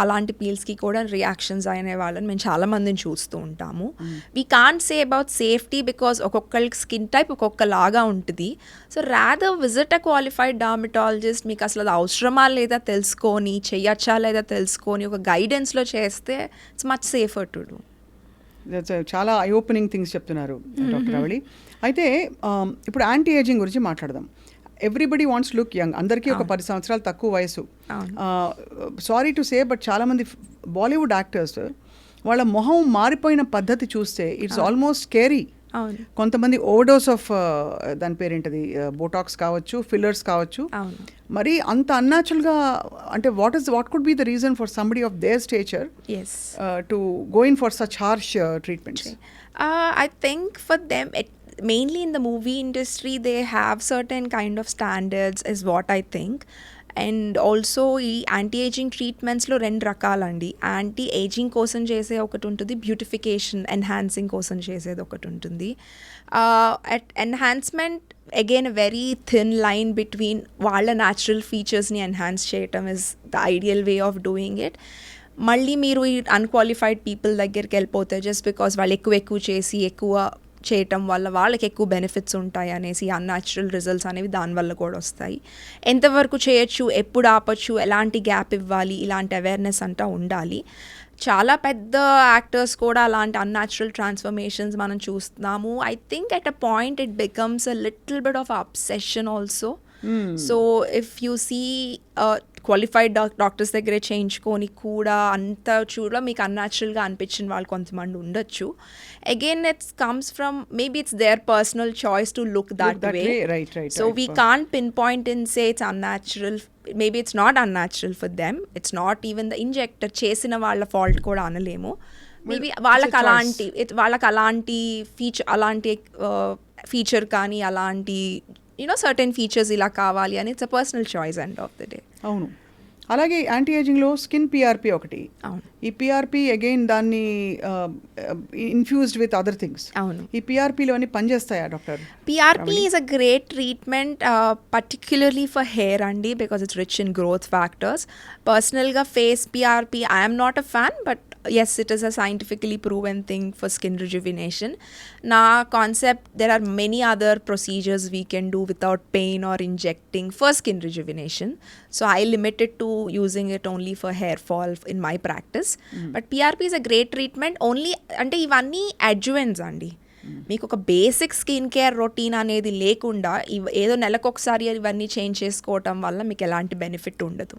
S2: అలాంటి పీల్స్కి కూడా రియాక్షన్స్ అయిన వాళ్ళని మేము చాలా మందిని చూస్తూ ఉంటాము. We can't say about safety because ఒక్కొక్కరికి స్కిన్ టైప్ ఒక్కొక్కలాగా ఉంటుంది. So rather visit a qualified dermatologist. మీకు అసలు అది అవసరమా లేదా తెలుసుకొని, చెయ్యొచ్చా లేదా తెలుసుకొని ఒక గైడెన్స్లో చేస్తే it's much safer to do.
S1: చాలా ఐ ఓపెనింగ్ థింగ్స్ చెప్తున్నారు డాక్టర్ అవళి. అయితే ఇప్పుడు యాంటీ ఏజింగ్ గురించి మాట్లాడదాం. Everybody wants look young. అందరికీ ఒక 10 సంవత్సరాలు తక్కువ వయసు. సారీ టు సే బట్ చాలామంది బాలీవుడ్ యాక్టర్స్ వాళ్ళ మొహం మారిపోయిన పద్ధతి చూస్తే ఇట్స్ ఆల్మోస్ట్ స్కేరీ. కొంతమంది ఓవర్డోస్ ఆఫ్ దాని పేరేంటది, బోటాక్స్ కావచ్చు, ఫిల్లర్స్ కావచ్చు, మరి అంత అన్యాచురల్గా. అంటే what could be the reason for somebody of their stature to go in for such harsh treatments?
S2: I think for them, mainly in the movie industry, they have certain kind of standards is what I think. And also ఈ anti ageing ట్రీట్మెంట్స్లో 2 రకాలండి. Anti ageing కోసం చేసే ఒకటి ఉంటుంది, beautification enhancing కోసం చేసేది ఒకటి ఉంటుంది. At enhancement again a very thin line between వాళ్ళ న్యాచురల్ ఫీచర్స్ని ఎన్హాన్స్ చేయటం is the ideal way of doing it. మళ్ళీ మీరు ఈ అన్క్వాలిఫైడ్ పీపుల్ దగ్గరికి వెళ్ళిపోతే జస్ట్ బికాస్ వాళ్ళు ఎక్కువ చేసి ఎక్కువ చేయటం వల్ల వాళ్ళకి ఎక్కువ బెనిఫిట్స్ ఉంటాయి అనేసి అన్యాచురల్ రిజల్ట్స్ అనేవి దానివల్ల కూడా వస్తాయి. ఎంతవరకు చేయొచ్చు, ఎప్పుడు ఆపచ్చు, ఎలాంటి గ్యాప్ ఇవ్వాలి, ఇలాంటి అవేర్నెస్ అంతా ఉండాలి. చాలా పెద్ద యాక్టర్స్ కూడా అలాంటి అన్యాచురల్ ట్రాన్స్ఫర్మేషన్స్ మనం చూస్తున్నాము. I think at a point it becomes a little bit of obsession also. So if you see qualified doctors దగ్గరే చేయించుకొని కూడా అంత చూడ మీకు అన్యాచురల్గా అనిపించిన వాళ్ళు కొంతమంది ఉండొచ్చు. Again it's comes from maybe it's their personal choice to look that way. So we can't pinpoint in say it's unnatural. Maybe it's not unnatural for them, it's not even the injector చేసిన వాళ్ళ fault కూడా అనలేము. Maybe వాళ్ళకి అలాంటి feature కానీ అలాంటి certain features ఇలా కావాలి అని it's a personal choice end of the day.
S1: అవును. అలాగే యాంటీ ఏజింగ్లో స్కిన్ పిఆర్పి ఒకటి. ఈ పిఆర్పి అగైన్ దాన్ని ఇన్ఫ్యూజ్డ్ విత్ అదర్ థింగ్స్.
S2: అవును.
S1: ఈ పిఆర్పిలో అన్ని పనిచేస్తాయా doctor?
S2: PRP is a great treatment particularly for hair అండి, because it's rich in growth factors. పర్సనల్గా face PRP I'm not a fan, but yes, it is a scientifically proven thing for skin rejuvenation. Na concept, there are many other procedures we can do without pain or injecting for skin rejuvenation. So I limit it to using it only for hair fall in my practice. But PRP is a great treatment only ante ivanni adjuvants andi. మీకు ఒక basic skin care routine అనేది లేకుండా ఏదో నెలకొకసారి ఇవన్నీ change చేసుకోవటం వల్ల మీకు ఎలాంటి బెనిఫిట్ ఉండదు.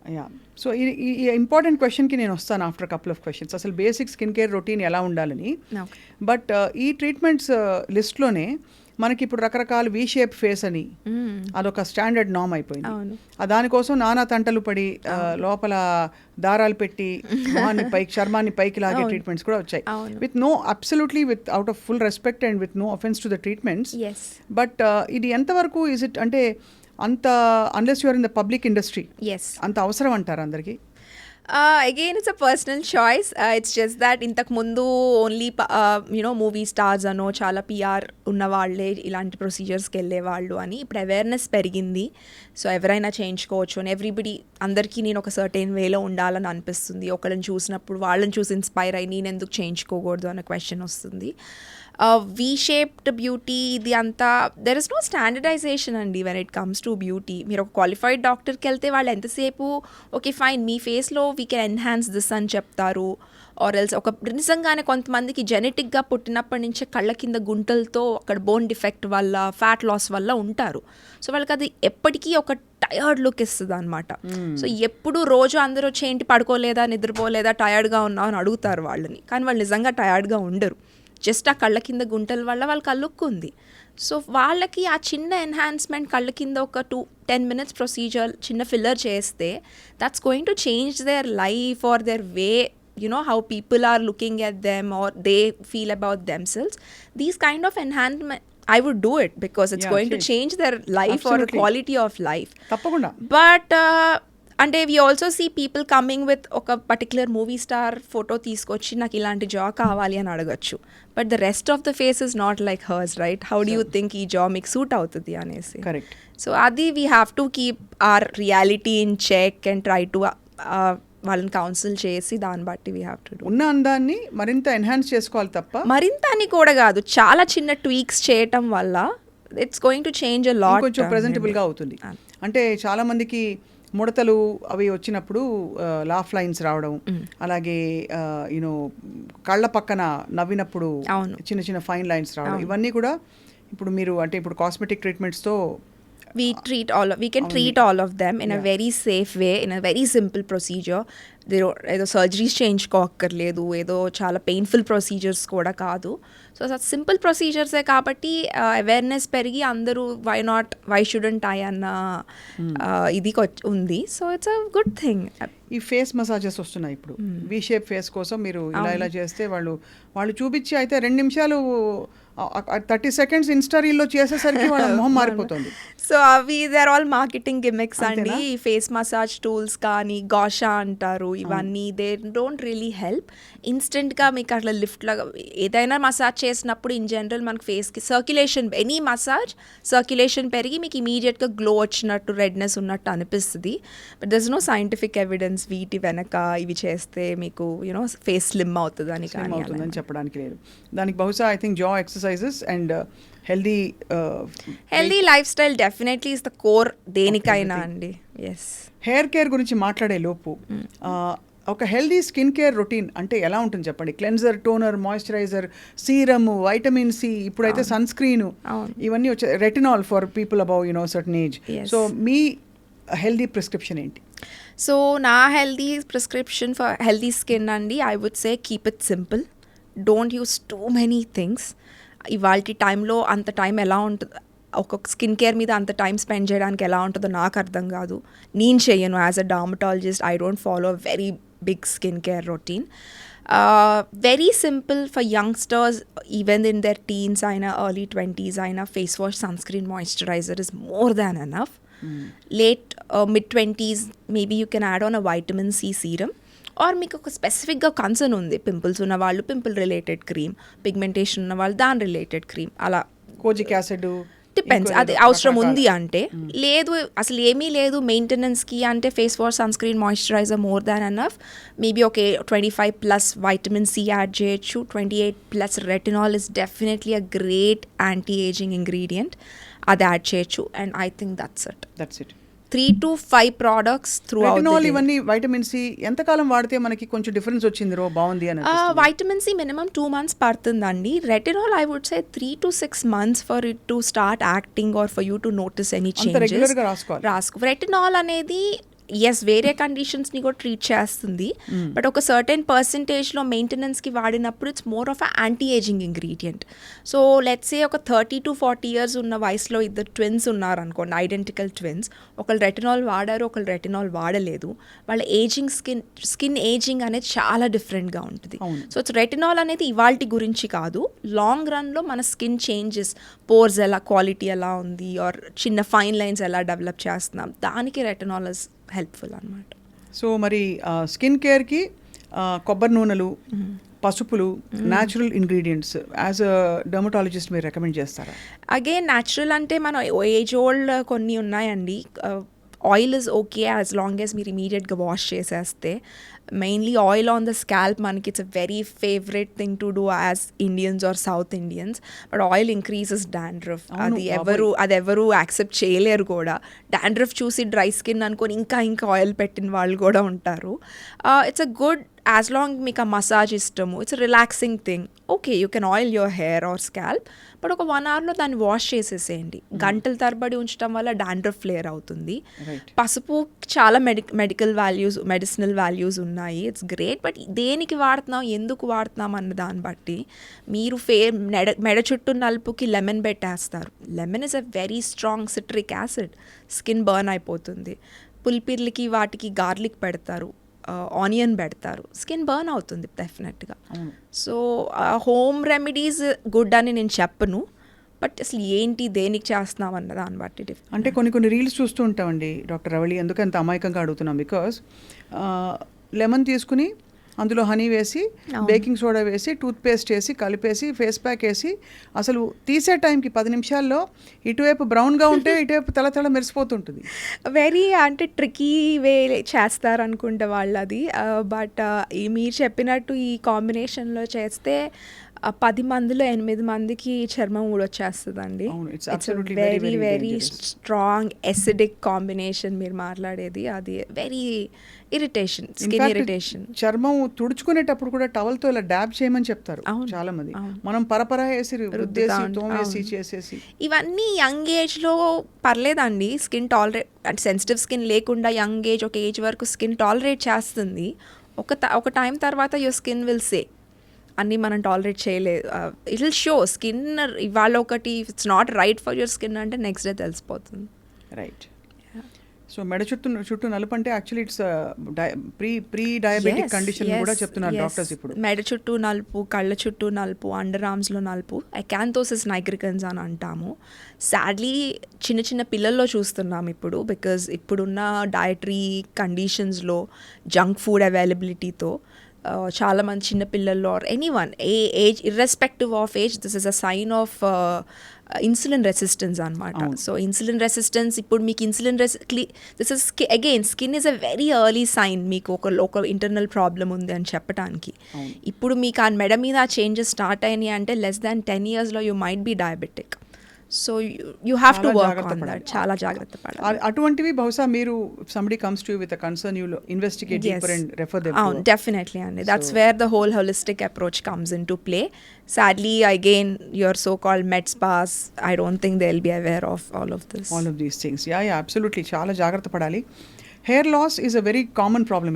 S1: సో ఈ ఇంపార్టెంట్ క్వశ్చన్కి నేను వస్తాను ఆఫ్టర్ కపుల్ ఆఫ్ క్వశ్చన్స్, అసలు బేసిక్ స్కిన్ కేర్ రొటీన్ ఎలా ఉండాలని. బట్ ఈ ట్రీట్మెంట్స్ లిస్ట్లోనే మనకి ఇప్పుడు రకరకాల వీ షేప్ ఫేస్ అని అదొక స్టాండర్డ్ నామ్ అయిపోయింది. దానికోసం నానా తంటలు పడి లోపల దారాలు పెట్టి మొహాన్ని పైకి చర్మాన్ని పైకి లాగే ట్రీట్మెంట్స్ కూడా వచ్చాయి. With no absolutely with out of full respect and with no offence to the treatments. But ఇది ఎంతవరకు ఇస్ ఇట్ అంటే అంత unless you're in the public industry అంత అవసరం అంటారు అందరికీ?
S2: Again, it's a personal choice. It's just that ఇంతకు ముందు ఓన్లీ మూవీ స్టార్స్ అనో చాలా పిఆర్ ఉన్న వాళ్ళే ఇలాంటి ప్రొసీజర్స్కి వెళ్ళేవాళ్ళు అని. ఇప్పుడు అవేర్నెస్ పెరిగింది, సో ఎవరైనా చేయించుకోవచ్చు అని ఎవ్రీబడి. అందరికీ నేను ఒక సర్టెన్ వేలో ఉండాలని అనిపిస్తుంది. ఒకళ్ళని చూసినప్పుడు వాళ్ళని చూసి ఇన్స్పైర్ అయ్యి నేను ఎందుకు చేయించుకోకూడదు అన్న క్వశ్చన్ వస్తుంది. వీ షేప్డ్ బ్యూటీ ఇది అంతా దెర్ ఇస్ నో స్టాండర్డైజేషన్ అండి when it comes to beauty. మీరు ఒక క్వాలిఫైడ్ డాక్టర్కి వెళ్తే వాళ్ళు ఎంతసేపు ఓకే ఫైన్ మీ ఫేస్లో వీ కెన్ ఎన్హాన్స్ దిస్ అని చెప్తారు. ఆర్ ఎల్స్ ఒక నిజంగానే కొంతమందికి జెనెటిక్గా పుట్టినప్పటి నుంచే కళ్ళ కింద గుంటలతో అక్కడ బోన్ డిఫెక్ట్ వల్ల ఫ్యాట్ లాస్ వల్ల ఉంటారు. సో వాళ్ళకి అది ఎప్పటికీ ఒక టయర్డ్ లుక్ ఇస్తుంది అనమాట. సో ఎప్పుడు రోజు అందరూ వచ్చి ఏంటి పడుకోలేదా నిద్రపోలేదా టయర్డ్గా ఉన్నావు అని అడుగుతారు వాళ్ళని, కానీ వాళ్ళు నిజంగా టయర్డ్గా ఉండరు. జస్ట్ ఆ కళ్ళ కింద గుంటల వల్ల వాళ్ళకి ఆ లుక్ ఉంది. సో వాళ్ళకి ఆ చిన్న ఎన్హాన్స్మెంట్ కళ్ళ కింద ఒక 10 minutes ప్రొసీజర్ చిన్న ఫిల్లర్ చేస్తే that's going to change their life or their way, you know, how people are looking at them or they feel about themselves. These kind of enhancement, I would do it because it's going to change their life or
S1: Absolutely.
S2: quality of life.
S1: తప్పకుండా.
S2: But అంటే we also see people coming with ఒక particular movie star photo తీసుకొచ్చి నాకు ఇలాంటి jaw కావాలి అని అడగచ్చు. But the rest of the face is not like hers, right? How do you think ఈ జా మీకు సూట్ అవుతుంది అనేసి.
S1: కరెక్ట్.
S2: సో అది we have to keep our reality in check and try to వాళ్ళని counsel చేసి దాన్ని బట్టి we have to do.
S1: ఉన్న అందాన్ని మరింత ఎన్హాన్స్ చేసుకోవాలి తప్ప
S2: మరింత అని కూడా కాదు, చాలా చిన్న ట్వీక్స్ చేయటం వల్ల it's going to change a lot.
S1: కొంచెం ప్రెజెంటబుల్గా అవుతుంది. అంటే చాలా మందికి ముడతలు అవి వచ్చినప్పుడు లాఫ్ లైన్స్ రావడం, అలాగే యూనో కళ్ళ పక్కన నవ్వినప్పుడు చిన్న చిన్న ఫైన్ లైన్స్ రావడం, ఇవన్నీ కూడా ఇప్పుడు మీరు అంటే ఇప్పుడు cosmetic ట్రీట్మెంట్స్తో
S2: we can treat all of them in a very safe way, in a very simple procedure. ఏదో సర్జరీస్ చేయించుకోక్కర్లేదు, ఏదో చాలా పెయిన్ఫుల్ ప్రొసీజర్స్ కూడా కాదు. సో సింపుల్ ప్రొసీజర్సే కాబట్టి అవేర్నెస్ పెరిగి అందరూ వై షుడెంట్ ఐ అన్న ఇది ఉంది. So it's a good thing.
S1: ఈ ఫేస్ మసాజెస్ వస్తున్నాయి ఇప్పుడు, వి షేప్ ఫేస్ కోసం మీరు ఇలా చేస్తే వాళ్ళు చూపించి అయితే 2 నిమిషాలు 30 seconds ఇన్స్టా రీల్లో చేసేసరికి వాళ్ళ మొహం మారిపోతుంది.
S2: సో అవి దేర్ ఆల్ మార్కెటింగ్ గిమిక్స్ అండి. ఫేస్ మసాజ్ టూల్స్ కానీ గాషా అంటారు, ఇవన్నీ దే డోంట్ రియలీ హెల్ప్. ఇన్స్టెంట్గా మీకు అట్లా లిఫ్ట్ లాగా ఏదైనా మసాజ్ చేసినప్పుడు ఇన్ జనరల్ మనకి ఫేస్కి సర్క్యులేషన్, ఎనీ మసాజ్ సర్క్యులేషన్ పెరిగి మీకు ఇమీడియట్గా గ్లో వచ్చినట్టు రెడ్నెస్ ఉన్నట్టు అనిపిస్తుంది. But there is no scientific evidence వీటి వెనక ఇవి చేస్తే మీకు యూనో ఫేస్ స్లిమ్ అవుతుంది అని
S1: చెప్పడానికి లేదు. దానికి బహుశా ఐ థింక్ జా exercises and healthy
S2: life style definitely is the core దేనికైనా అండి. ఎస్.
S1: హెయిర్ కేర్ గురించి మాట్లాడే లోపు ఒక హెల్దీ స్కిన్ కేర్ రొటీన్ అంటే ఎలా ఉంటుంది చెప్పండి? Cleanser, toner, moisturiser, serum, vitamin C, ఇప్పుడైతే సన్ స్క్రీన్, ఇవన్నీ వచ్చే retinol for people above you know certain age. So మీ హెల్దీ ప్రిస్క్రిప్షన్ ఏంటి?
S2: సో నా healthy prescription for healthy skin అండి, I would say keep it simple. Don't use too many things. ఇవాళ టైంలో అంత టైం ఎలా ఉంటుంది, ఒక స్కిన్ కేర్ మీద అంత టైం స్పెండ్ చేయడానికి ఎలా ఉంటుందో నాకు అర్థం కాదు. నేను చెయ్యను as a dermatologist. I don't follow very big skin care routine. Very simple for youngsters, even in their teens అయినా ఎర్లీ 20s అయినా face wash, sunscreen, moisturiser is more than enough. Late mid-20s maybe you can add on a vitamin C serum. Or మీకు ఒక స్పెసిఫిక్గా concern ఉంది, pimples ఉన్న వాళ్ళు pimple related cream, pigmentation ఉన్న వాళ్ళు దాని రిలేటెడ్ క్రీమ్, అలా
S1: కోజిక్ యాసిడ్
S2: డిపెండ్స్. అది అవసరం ఉంది అంటే. లేదు అసలు ఏమీ లేదు మెయింటెనెన్స్కి అంటే face wash, sunscreen, moisturiser more than enough. Maybe ఒక 25+ వైటమిన్ సి యాడ్ చేయొచ్చు. 28+ retinol is definitely a great anti ageing ingredient, అది యాడ్ చేయొచ్చు. And I think that's it. 3 to 5 products throughout the day.
S1: ఇవన్నీ vitamin C ఎంతకాలం వాడితే మనకి కొంచెం difference వచ్చింది బాగుంది అని?
S2: వైటమిన్ సి మినిమం 2 months పడుతుందండి. Retinol I would say 3 to 6 months for it to start acting are for you to notice any changes. Retinol అనేది ఎస్ వేరే కండిషన్స్ని కూడా ట్రీట్ చేస్తుంది, బట్ ఒక సర్టెన్ పర్సంటేజ్లో మెయింటెనెన్స్కి వాడినప్పుడు it's more of a anti ageing ingredient. So let's say ఒక 30 to 40 years ఉన్న వయసులో ఇద్దరు ట్విన్స్ ఉన్నారనుకోండి, ఐడెంటికల్ ట్విన్స్, ఒకళ్ళు రెటినాల్ వాడారు, ఒకళ్ళు రెటినాల్ వాడలేదు. వాళ్ళ ఏజింగ్ స్కిన్ ఏజింగ్ అనేది చాలా డిఫరెంట్గా ఉంటుంది. సో ఇట్స్ రెటినాల్ అనేది ఇవాల్టి గురించి కాదు, లాంగ్ రన్లో మన స్కిన్ చేంజెస్, పోర్స్ ఎలా, క్వాలిటీ ఎలా ఉంది, ఆర్ చిన్న ఫైన్ లైన్స్ ఎలా డెవలప్ చేస్తున్నాం, దానికి రెటినాల్ ఇస్ హెల్ప్ఫుల్ అన్నమాట.
S1: సో మరి స్కిన్ కేర్కి కొబ్బరి నూనెలు, పసుపులు, natural ingredients as a dermatologist మీరు రికమెండ్ చేస్తారా?
S2: అగైన్ న్యాచురల్ అంటే మన ఏజ్ ఓల్డ్ కొన్ని ఉన్నాయండి. Oil is okay as long as మీరు ఇమీడియట్గా వాష్ చేసేస్తే. Mainly oil on the scalp మనకి it's a very favourite thing to do as Indians or South Indians. But oil increases dandruff. అది ఎవరు యాక్సెప్ట్ చేయలేరు కూడా. డాండ్రఫ్ చూసి డ్రై స్కిన్ అనుకొని ఇంకా ఆయిల్ పెట్టిన వాళ్ళు కూడా ఉంటారు. It's a good as long మీకు ఆ మసాజ్ ఇష్టము, it's relaxing thing. Okay, you can oil your hair or scalp, but ఒక 1 hourలో దాన్ని వాష్ చేసేసేయండి. గంటల తరబడి ఉంచడం వల్ల డాండ్రఫ్ ఫ్లేర్ అవుతుంది. పసుపు చాలా మెడిసినల్ వాల్యూస్ ఉన్నాయి, ఇట్స్ గ్రేట్. బట్ దేనికి వాడుతున్నాం, ఎందుకు వాడుతున్నాం అన్న దాన్ని బట్టి మీరు మెడ చుట్టూ నలుపుకి లెమన్ పెట్టేస్తారు. Lemon is a very strong citric acid, skin burn అయిపోతుంది. పులిపిర్లకి వాటికి గార్లిక్ పెడతారు, ఆనియన్ పెడతారు, స్కిన్ బర్న్ అవుతుంది డెఫినెట్గా. సో హోమ్ రెమెడీస్ గుడ్ అని నేను చెప్పను, బట్ అసలు ఏంటి దేనికి చేస్తున్నాం అన్న దాన్ని బట్టి
S1: అంటే కొన్ని రీల్స్ చూస్తూ ఉంటామండి డాక్టర్ రవళి. ఎందుకు అంత అమాయకంగా అడుగుతున్నాం, బికాస్ లెమన్ తీసుకుని అందులో హనీ వేసి బేకింగ్ సోడా వేసి టూత్పేస్ట్ వేసి కలిపేసి ఫేస్ ప్యాక్ వేసి అసలు తీసే టైంకి 10 నిమిషాల్లో ఇటువైపు బ్రౌన్గా ఉంటే ఇటువైపు తల మెరిసిపోతుంటుంది.
S2: వెరీ అంటే ట్రికీ వే చేస్తారనుకుంటే వాళ్ళు అది. బట్ మీరు చెప్పినట్టు ఈ కాంబినేషన్లో చేస్తే 10 మందిలో 8 మందికి చర్మం ఊడొచ్చేస్తుందండి. It's very very strong acidic combination మీరు మాట్లాడేది. అది వెరీ ఇరిటేషన్, స్కిన్ ఇరిటేషన్.
S1: చర్మం తుడుచుకునేటప్పుడు కూడా టవల్తో ఇలా డాబ్ చేయమని చెప్తారు చాలా మంది. మనం పరపరా వేసి రుద్దేసి తోమేసి చేసేసి.
S2: ఇవన్నీ యంగ్ ఏజ్లో పర్లేదండి. స్కిన్ టాలరేట్ అంటే సెన్సిటివ్ స్కిన్ లేకుండా యంగ్ ఏజ్ ఒక ఏజ్ వరకు స్కిన్ టాలరేట్ చేస్తుంది. ఒక టైం తర్వాత యువర్ స్కిన్ విల్ సే అన్నీ మనం టాలరేట్ చేయలేదు. ఇట్ విల్ షో స్కిన్ ఇవాళ ఒకటి it's not right for your skin అంటే నెక్స్ట్ డే తెలిసిపోతుంది.
S1: రైట్. సో మెడ చుట్టూ నలుపు అంటే actually it's pre diabetic condition కూడా చెప్తున్నారు డాక్టర్స్ ఇప్పుడు.
S2: మెడ చుట్టూ నలుపు, కళ్ళ చుట్టూ నలుపు, అండర్ ఆర్మ్స్లో నలుపు, అకాంతోసిస్ నైగ్రికన్స్ అని అంటాము. సాడ్లీ చిన్న పిల్లల్లో చూస్తున్నాం ఇప్పుడు, బికాజ్ ఇప్పుడున్న డయటరీ కండిషన్స్లో జంక్ ఫుడ్ అవైలబిలిటీతో చాలా మంది చిన్నపిల్లల్లో or anyone age irrespective of age this is a sign of insulin resistance అనమాట. సో ఇన్సులిన్ రెసిస్టెన్స్ ఇప్పుడు మీకు insulin this is again skin is a very early sign మీకు ఒక ఇంటర్నల్ ప్రాబ్లం ఉంది అని చెప్పడానికి. ఇప్పుడు మీకు ఆ మెడ మీద ఆ చేంజెస్ స్టార్ట్ అయినాయి అంటే less than 10 yearsలో you might be diabetic. So you have to work on that. చాలా జాగ్రత్త పడాలి.
S1: అటువంటివి బహుశా మీరు somebody comes to you with a concern, you investigate deeper and refer them to.
S2: Definitely అండి. That's where the whole holistic approach comes into play. Sadly, again, your so-called med spas, I don't think they'll be aware of all of this.
S1: All of these things. Yeah, absolutely. చాలా జాగ్రత్త పడాలి. Hair loss is a very common problem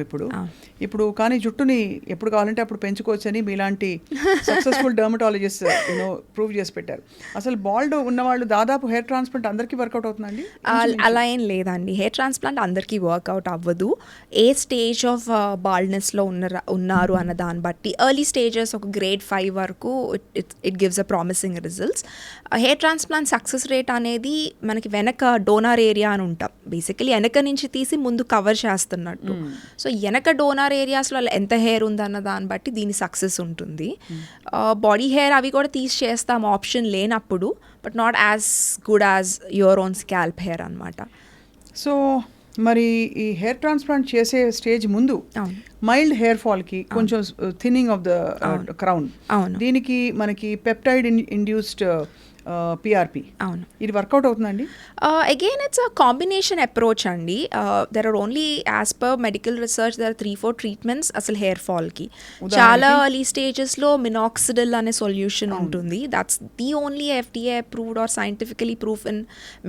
S1: ఇప్పుడు కానీ జుట్టుని ఎప్పుడు కావాలంటే అప్పుడు పెంచుకోవచ్చని మీలాంటి సక్సెస్ఫుల్ డర్మటాలజిస్ట్ ప్రూవ్ చేసి పెట్టారు. అసలు బాల్డ్ ఉన్నవాళ్ళు దాదాపు హెయిర్ ట్రాన్స్ప్లాంట్ అందరికీ వర్కౌట్ అవుతుందండి?
S2: అలా ఏం లేదండి. హెయిర్ ట్రాన్స్ప్లాంట్ అందరికీ వర్కౌట్ అవ్వదు. ఏ స్టేజ్ ఆఫ్ బాల్డ్నెస్లో ఉన్నారు అన్న దాన్ని బట్టి. ఎర్లీ స్టేజెస్ ఒక grade 5 వరకు it gives a promising results. Hair transplant success rate అనేది మనకి వెనక డోనార్ ఏరియా అని ఉంటాం. బేసికలీ వెనక నుంచి తీసి ముందు కవర్ చేస్తున్నట్టు. సో వెనక డోనార్ ఏరియాస్లో ఎంత హెయిర్ ఉందన్న దాన్ని బట్టి దీని సక్సెస్ ఉంటుంది. బాడీ హెయిర్ అవి కూడా తీసి చేస్తాం ఆప్షన్ లేనప్పుడు, but not as good as your own scalp hair అనమాట.
S1: సో మరి ఈ హెయిర్ ట్రాన్స్ప్లాంట్ చేసే స్టేజ్ ముందు మైల్డ్ హెయిర్ ఫాల్కి కొంచెం థిన్నింగ్ ఆఫ్ ద క్రౌన్, దీనికి మనకి పెప్టైడ్ ఇండ్యూస్డ్ పిఆర్పి,
S2: అవును,
S1: ఇది వర్కౌట్ అవుతుందండి?
S2: Again it's a combination approach అండి. There are only as per medical research there are 3-4 treatments అసలు హెయిర్ ఫాల్కి. చాలా ఎర్లీ స్టేజెస్లో మినాక్సిడిల్ అనే సొల్యూషన్ ఉంటుంది. That's the only FDA approved or scientifically proven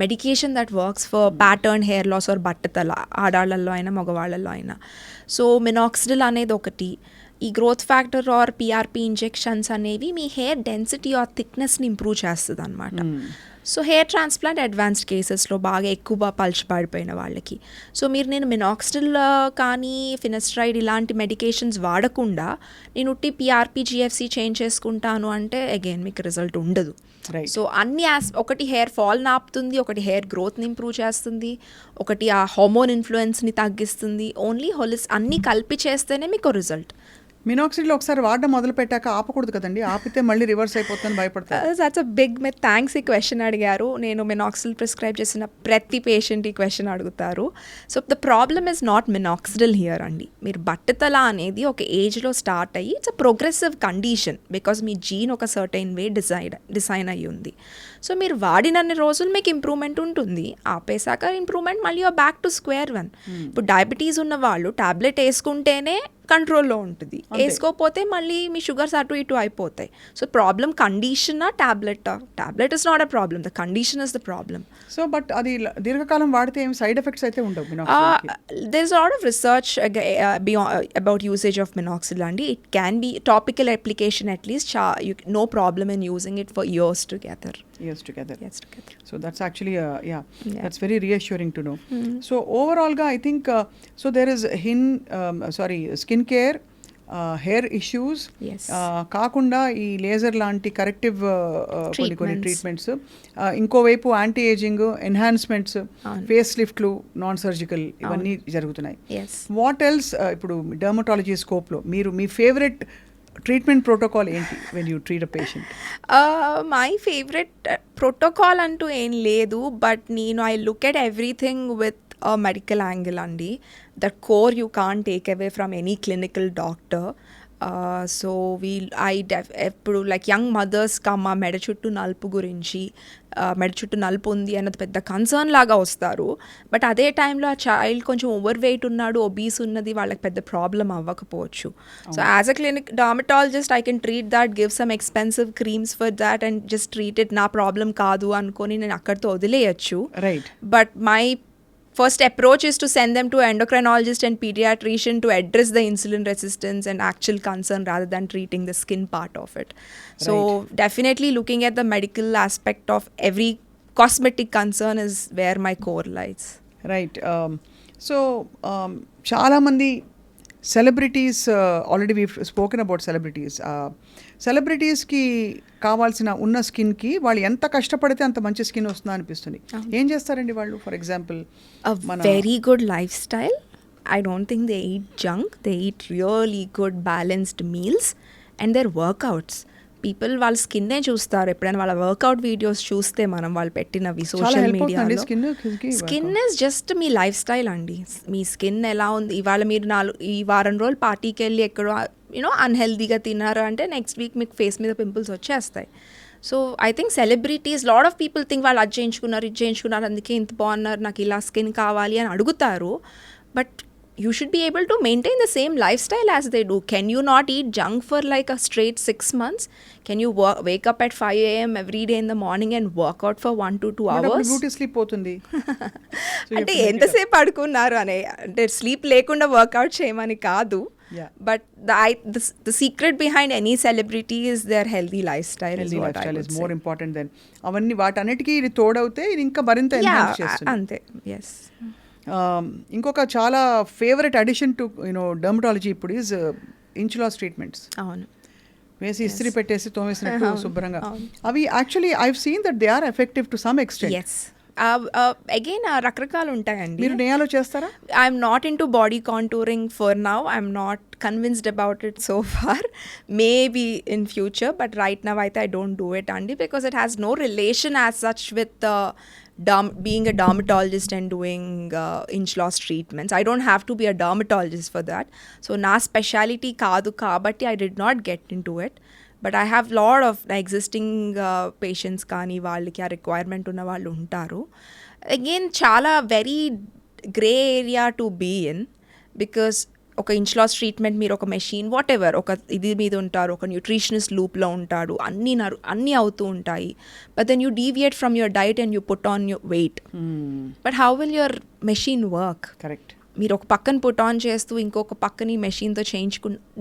S2: medication that works for pattern hair loss or బట్టతల, ఆడాళ్ళల్లో అయినా మగవాళ్ళల్లో అయినా. సో మినాక్సిడిల్ అనేది ఒకటి. ఈ growth factor or PRP injections అనేవి మీ హెయిర్ డెన్సిటీ ఆర్ థిక్నెస్ని ఇంప్రూవ్ చేస్తుంది అనమాట. సో హెయిర్ ట్రాన్స్ప్లాంట్ అడ్వాన్స్డ్ కేసెస్లో బాగా ఎక్కువ పడిపోయిన వాళ్ళకి. సో నేను మినాక్సిడిల్ కానీ ఫినస్ట్రైడ్ ఇలాంటి మెడికేషన్స్ వాడకుండా నేను ఉట్టి పిఆర్పి జిఎఫ్సి చేంజ్ చేసుకుంటాను అంటే అగైన్ మీకు రిజల్ట్ ఉండదు. సో అన్ని ఒకటి హెయిర్ ఫాల్ ఆపుతుంది, ఒకటి హెయిర్ గ్రోత్ని ఇంప్రూవ్ చేస్తుంది, ఒకటి ఆ హార్మోన్ ఇన్ఫ్లుయెన్స్ని తగ్గిస్తుంది. ఓన్లీ అన్నీ కలిపి చేస్తేనే మీకు రిజల్ట్.
S1: మినాక్సిడిల్ ఒకసారి వాడడం మొదలు పెట్టాక ఆపకూడదు కదండి, ఆపితే మళ్ళీ రివర్స్ అయిపోతుందని భయపడతారు.
S2: That's a big myth. Thanks ఈ క్వశ్చన్ అడిగారు. నేను మినాక్సిడిల్ ప్రిస్క్రైబ్ చేసిన ప్రతి పేషెంట్ ఈ క్వశ్చన్ అడుగుతారు. So the problem is not minoxidil here అండి. మీరు బట్టతల అనేది ఒక ఏజ్లో స్టార్ట్ అయ్యి it's a progressive condition because మీ జీన్ ఒక సర్టైన్ వే డిజైన్ అయ్యి ఉంది. సో మీరు వాడినన్ని రోజులు మీకు ఇంప్రూవ్మెంట్ ఉంటుంది, ఆపేశాక ఇంప్రూవ్మెంట్ మళ్ళీ బ్యాక్ టు స్క్వేర్ వన్. ఇప్పుడు డయాబెటీస్ ఉన్న వాళ్ళు టాబ్లెట్ వేసుకుంటేనే కంట్రోల్లో ఉంటుంది, వేసుకోకపోతే మళ్ళీ మీ షుగర్స్ అటు ఇటు అయిపోతాయి. సో ప్రాబ్లమ్ కండిషనా tablet is not a problem, the condition is the problem.
S1: So but అది దీర్ఘకాలం వాడితే ఏం సైడ్ ఎఫెక్ట్స్ అయితే ఉండవు
S2: there is a lot of research about usage of minoxidil and it can be topical application at least, no problem in using it for years together.
S1: So that's actually that's very reassuring to know. So overall ga I think so there is skin care, hair issues కాకుండా ఈ laser లాంటి corrective కొన్ని treatments, ఇంకోవైపు anti ageing, enhancements, face లిఫ్ట్లు, non surgical ఇవన్నీ జరుగుతున్నాయి. What else ఇప్పుడు dermatology స్కోప్లో మీరు మీ ఫేవరెట్ ట్రీట్మెంట్ ప్రోటోకాల్ ఏంటి when you treat a patient?
S2: My favourite protocol అంటూ ఏం లేదు, బట్ నేను I look at everything with a medical angle andi. That core you can't take away from any clinical doctor. So ఎప్పుడు like young mothers కమ్మ మెడ చుట్టూ నలుపు గురించి, మెడ చుట్టూ నలుపు ఉంది అన్నది పెద్ద కన్సర్న్ లాగా వస్తారు. బట్ అదే టైంలో ఆ చైల్డ్ కొంచెం ఓవర్ వెయిట్ ఉన్నాడు, ఒబీస్ ఉన్నది, వాళ్ళకి పెద్ద ప్రాబ్లం అవ్వకపోవచ్చు. So as a clinic dermatologist I can treat that, give some expensive creams for that and just treat it, నా ప్రాబ్లం కాదు అనుకొని నేను అక్కడితో వదిలేయచ్చు. But my first approach is to send them to endocrinologist and pediatrician to address the insulin resistance and actual concern rather than treating the skin part of it. So definitely looking at the medical aspect of every cosmetic concern is where my core lies.
S1: Right. So చాలా మంది celebrities, already we spoken about సెలబ్రిటీస్కి కావాల్సిన ఉన్న స్కిన్కి వాళ్ళు ఎంత కష్టపడితే అంత మంచి స్కిన్ వస్తుందా అనిపిస్తుంది. ఏం చేస్తారండి వాళ్ళు? For example
S2: very good life style. I don't think they eat junk. They eat really good balanced meals and their workouts. People వాళ్ళ స్కిన్నే చూస్తారు. ఎప్పుడైనా వాళ్ళ వర్కౌట్ వీడియోస్ చూస్తే మనం వాళ్ళు పెట్టినవి సోషల్ మీడియాలో, skin is just me life style అండి. మీ స్కిన్ ఎలా ఉంది, ఇవాళ మీరు ఈ వారం రోజులు పార్టీకి వెళ్ళి ఎక్కడో అన్హెల్దీగా తిన్నారు అంటే నెక్స్ట్ వీక్ మీకు ఫేస్ మీద పింపుల్స్ వచ్చేస్తాయి. So I think celebrities, lot of people think వాళ్ళు అది చేయించుకున్నారు అందుకే ఇంత బాగున్నారు, నాకు ఇలా స్కిన్ కావాలి అని అడుగుతారు. But you should be able to maintain the same lifestyle as they do. Can you not eat junk for like a straight 6 months? Can you wake up at 5 a.m. every day in the morning and work out for 1 to 2 hours?
S1: Beauty sleep పోతుంది
S2: అంటే ఎంతసేపు పడుకున్నారు అనే, అంటే sleep లేకుండా work out చేయమని కాదు. But the secret behind any celebrity is their healthy lifestyle.
S1: Healthy lifestyle is more important than అవన్నీ వాటన్నిటికీ ఇది తోడవుతే ఇది ఇంకా మరింత ఎన్హాన్స్ చేస్తుంది.
S2: అంతే. yes.
S1: ఇంకొక చాలా ఫేవరెట్ అడిషన్ టు డర్మటాలజీ ఇప్పుడు ఈజ్ ఇంచులాస్ ట్రీట్మెంట్స్.
S2: అవును,
S1: వేసి ఇస్త్రీ పెట్టేసి తోమేసినట్టు శుభ్రంగా. అవి actually I have seen that they are effective to some extent.
S2: yes. Again రకరకాలు ఉంటాయండి.
S1: మీరు నేయాలో చేస్తారా?
S2: I'm not into body contouring for now. I'm not convinced about it so far. Maybe in future, but right now అయితే I don't do it అండి, because it has no relation as such with being a dermatologist and doing inch loss treatments. I don't have to be a dermatologist for that. So na specialty kaadu kabatti I did not get into it. But I have lot of existing patients kaani valliki a requirement unna vallu untaru. Again chala very gray area to be in, because ఒక inch loss treatment మీరు ఒక machine what ever ఒక ఇది మీద ఉంటారు, ఒక nutritionist లూప్లో ఉంటాడు, అన్నీ అవుతూ ఉంటాయి. But then you deviate from your diet and you put on your weight. But how will your machine work?
S1: Correct.
S2: మీరు ఒక పక్కన పుట్ ఆన్ చేస్తూ ఇంకొక పక్కని మెషిన్తో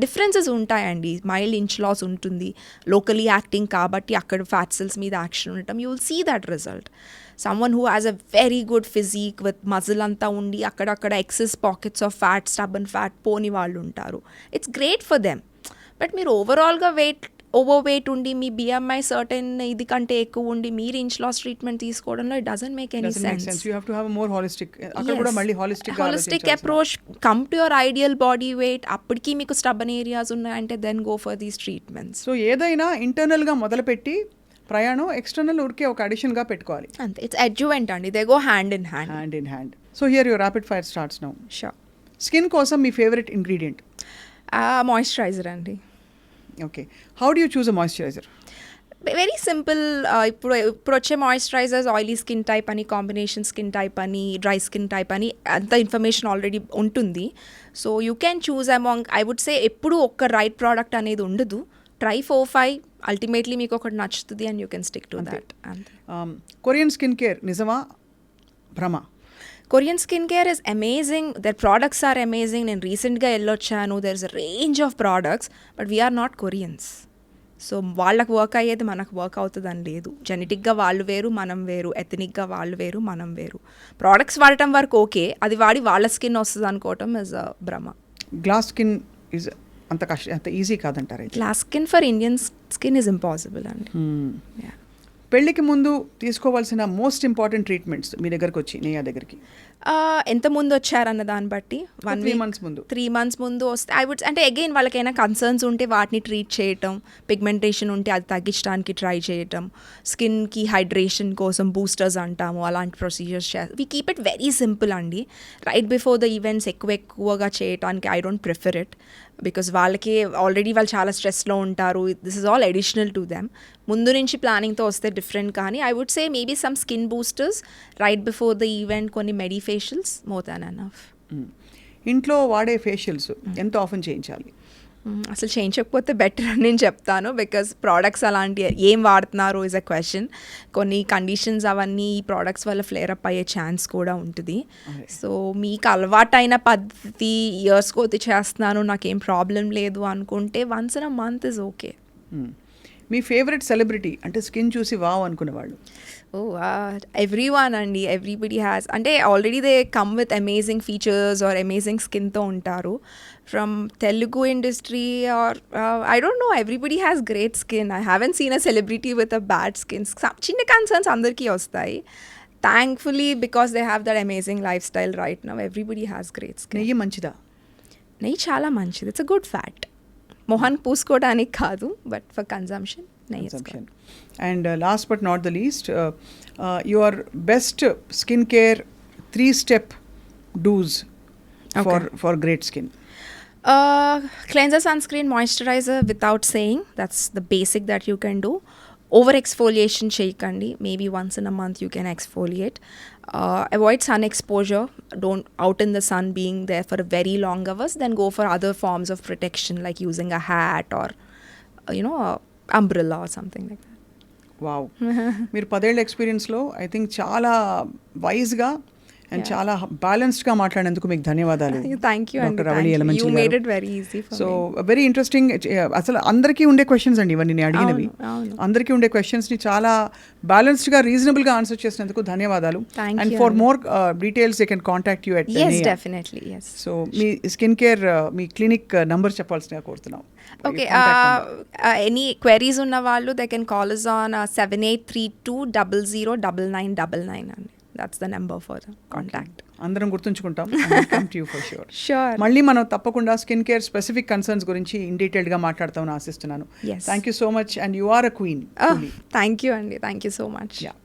S2: డిఫరెన్సెస్ ఉంటాయండి. మైల్డ్ ఇంచ్ లాస్ ఉంటుంది, లోకలీ యాక్టింగ్ కాబట్టి అక్కడ ఫ్యాట్ సెల్స్ మీద యాక్షన్ ఉండటం, you will see that result. someone who has a very good physique with muscle anta undi akkada excess pockets of fat, stubborn fat poni vallu untaru, it's great for them. But meer overall ga weight overweight ఉండి మీ BMI certain ఇది కంటే ఎక్కువ ఉండి మీరు inch loss treatment తీసుకోవడంలో it doesn't make any sense.
S1: You have to have more holistic, అక్కడ కూడా మళ్ళీ
S2: holistic approach, come to your ideal body weight. అప్పటికి మీకు స్టబ్బన్ ఏరియాస్ ఉన్నాయంటే then go for these treatments.
S1: So ఏదైనా ఇంటర్నల్గా మొదలుపెట్టి ప్రయాణం ఎక్స్టర్నల్ ఊరికే ఒక అడిషన్గా పెట్టుకోవాలి.
S2: అంతే, ఇట్స్ అడ్జువెంట్ అండి, they go hand in
S1: hand. So here your rapid fire starts now.
S2: Sure.
S1: Skin కోసం మీ ఫేవరెట్ ఇంగ్రీడియంట్?
S2: మాయిశ్చరైజర్ అండి.
S1: Okay, how do you choose a moisturiser?
S2: Very simple. ఇప్పుడు వచ్చే మాయిశ్చరైజర్స్ ఆయిలీ స్కిన్ టైప్ అని, combination skin type అని, dry skin type అని అంత information already ఉంటుంది. So you can choose among, I would say ఎప్పుడు ఒక్క రైట్ ప్రోడక్ట్ అనేది ఉండదు. ట్రై 4-5, అల్టిమేట్లీ మీకు ఒకటి నచ్చుతుంది and you can stick to that.
S1: Korean skin care నిజమా భ్రమ?
S2: Korean skin care is amazing, their products are amazing. నేను రీసెంట్గా వెళ్ళొచ్చాను, there is a range of products, but we are not Koreans. So వాళ్ళకి work అయ్యేది మనకు వర్క్ అవుతుందని లేదు. జెనెటిక్గా వాళ్ళు వేరు, మనం వేరు. ఎథనిక్గా వాళ్ళు వేరు, మనం వేరు. ప్రోడక్ట్స్ వాడటం వరకు ఓకే, అది వాడి వాళ్ళ స్కిన్ వస్తుంది అనుకోవటం ఇస్ అ భ్రమ.
S1: గ్లాస్ స్కిన్ ఇస్ అంత ఈజీ కాదంటారు?
S2: Glass skin for Indian skin is impossible అండి.
S1: పెళ్ళికి ముందు తీసుకోవాల్సిన మోస్ట్ ఇంపార్టెంట్ ట్రీట్మెంట్స్ మీ దగ్గరకు వచ్చి నేయా దగ్గరికి
S2: ఎంత ముందు వచ్చారన్న దాన్ని బట్టి
S1: 3 months ముందు
S2: 3 months ముందు వస్తే ఐ వుడ్, అంటే అగైన్ వాళ్ళకైనా కన్సర్న్స్ ఉంటే వాటిని ట్రీట్ చేయటం, పిగ్మెంటేషన్ ఉంటే అది తగ్గించడానికి ట్రై చేయటం, స్కిన్కి హైడ్రేషన్ కోసం బూస్టర్స్ అంటాము, అలాంటి procedures we keep it very simple అండి. రైట్ బిఫోర్ ద ఈవెంట్స్ ఎక్కువగా చేయటానికి I don't prefer it, because వాళ్ళకి ఆల్రెడీ వాళ్ళు చాలా స్ట్రెస్లో ఉంటారు. This is all additional to them. ముందు నుంచి ప్లానింగ్తో వస్తే డిఫరెంట్, కానీ I would say maybe some skin boosters right before the event, కొన్ని మెడిఫేషియల్స్, మోర్ దాన్ ఎనఫ్.
S1: ఇంట్లో వాడే ఫేషియల్స్ ఎంత ఆఫెన్ చేయించాలి?
S2: అసలు చేయించకపోతే బెటర్ అని నేను చెప్తాను, బికాస్ ప్రోడక్ట్స్ అలాంటి ఏం వాడుతున్నారు ఇస్ అ క్వశ్చన్. కొన్ని కండిషన్స్ అవన్నీ ఈ ప్రోడక్ట్స్ వల్ల ఫ్లేర్ అప్ అయ్యే ఛాన్స్ కూడా ఉంటుంది. సో మీకు అలవాటైన పద్ధతి ఇయర్స్ కొద్ది చేస్తున్నాను, నాకేం ప్రాబ్లం లేదు అనుకుంటే once in a month is okay.
S1: మీ ఫేవరెట్ సెలబ్రిటీ, అంటే స్కిన్ చూసి వావ్ అనుకునేవాళ్ళు?
S2: ఎవ్రీవన్ అండి, ఎవ్రీబడి హ్యాస్, అంటే already they come with amazing features are amazing స్కిన్తో ఉంటారు. From Telugu industry or I don't know, everybody has great skin. I haven't seen a celebrity with a bad skin. చిన్న concerns అందరికీ వస్తాయి. Thankfully because they have that amazing lifestyle right now, everybody has great skin.
S1: నెయ్యి మంచిదా?
S2: నెయ్యి చాలా మంచిది, it's a good fat. మొహన్ పూసుకోవడానికి కాదు, but for consumption నెయ్యి.
S1: And last but not the least, your best skin care 3-step do's for great skin.
S2: Cleanser, sunscreen, moisturizer without saying, that's the basic that you can do. Over exfoliation cheyakandi, maybe once in a month you can exfoliate. Avoid sun exposure, don't out in the sun being there for a very long hours, then go for other forms of protection like using a hat or a umbrella or something like that.
S1: Wow, మీరు 10 ఏళ్ళ ఎక్స్పీరియన్స్లో I think చాలా వైజ్గా and చాలా బ్యాలెన్స్డ్గా మాట్లాడేందుకు మీకు ధన్యవాదాలు.
S2: Thank you అండి, you made it very easy for me.
S1: So very interesting. అసలు అందరికీ ఉండే క్వశ్చన్స్ అండి ఇవన్నీ, నేను అడిగినవి అందరికీ ఉండే క్వశ్చన్స్ని చాలా బ్యాలెన్స్డ్గా రీజనబుల్గా ఆన్సర్ చేసినందుకు ధన్యవాదాలు. And for more details they can contact you at.
S2: yes definitely yes.
S1: So మీ స్కిన్ కేర్ మీ క్లినిక్ నంబర్ చెప్పాల్సిందిగా కోరుతున్నాం.
S2: Okay, any queries unna vallu, they can call us on 7832009999 and that's the number for the contact.
S1: అందరం గుర్తుంచుకుంటాం. Come to you for sure.
S2: Sure.
S1: మళ్ళీ మనం తప్పకుండా skin care specific concerns గురించి in డీటెయిల్డ్గా మాట్లాడతామని ఆశిస్తున్నాను.
S2: Yes.
S1: Thank you so much and you are a queen.
S2: Thank you Andy, thank you so much.
S1: Yeah.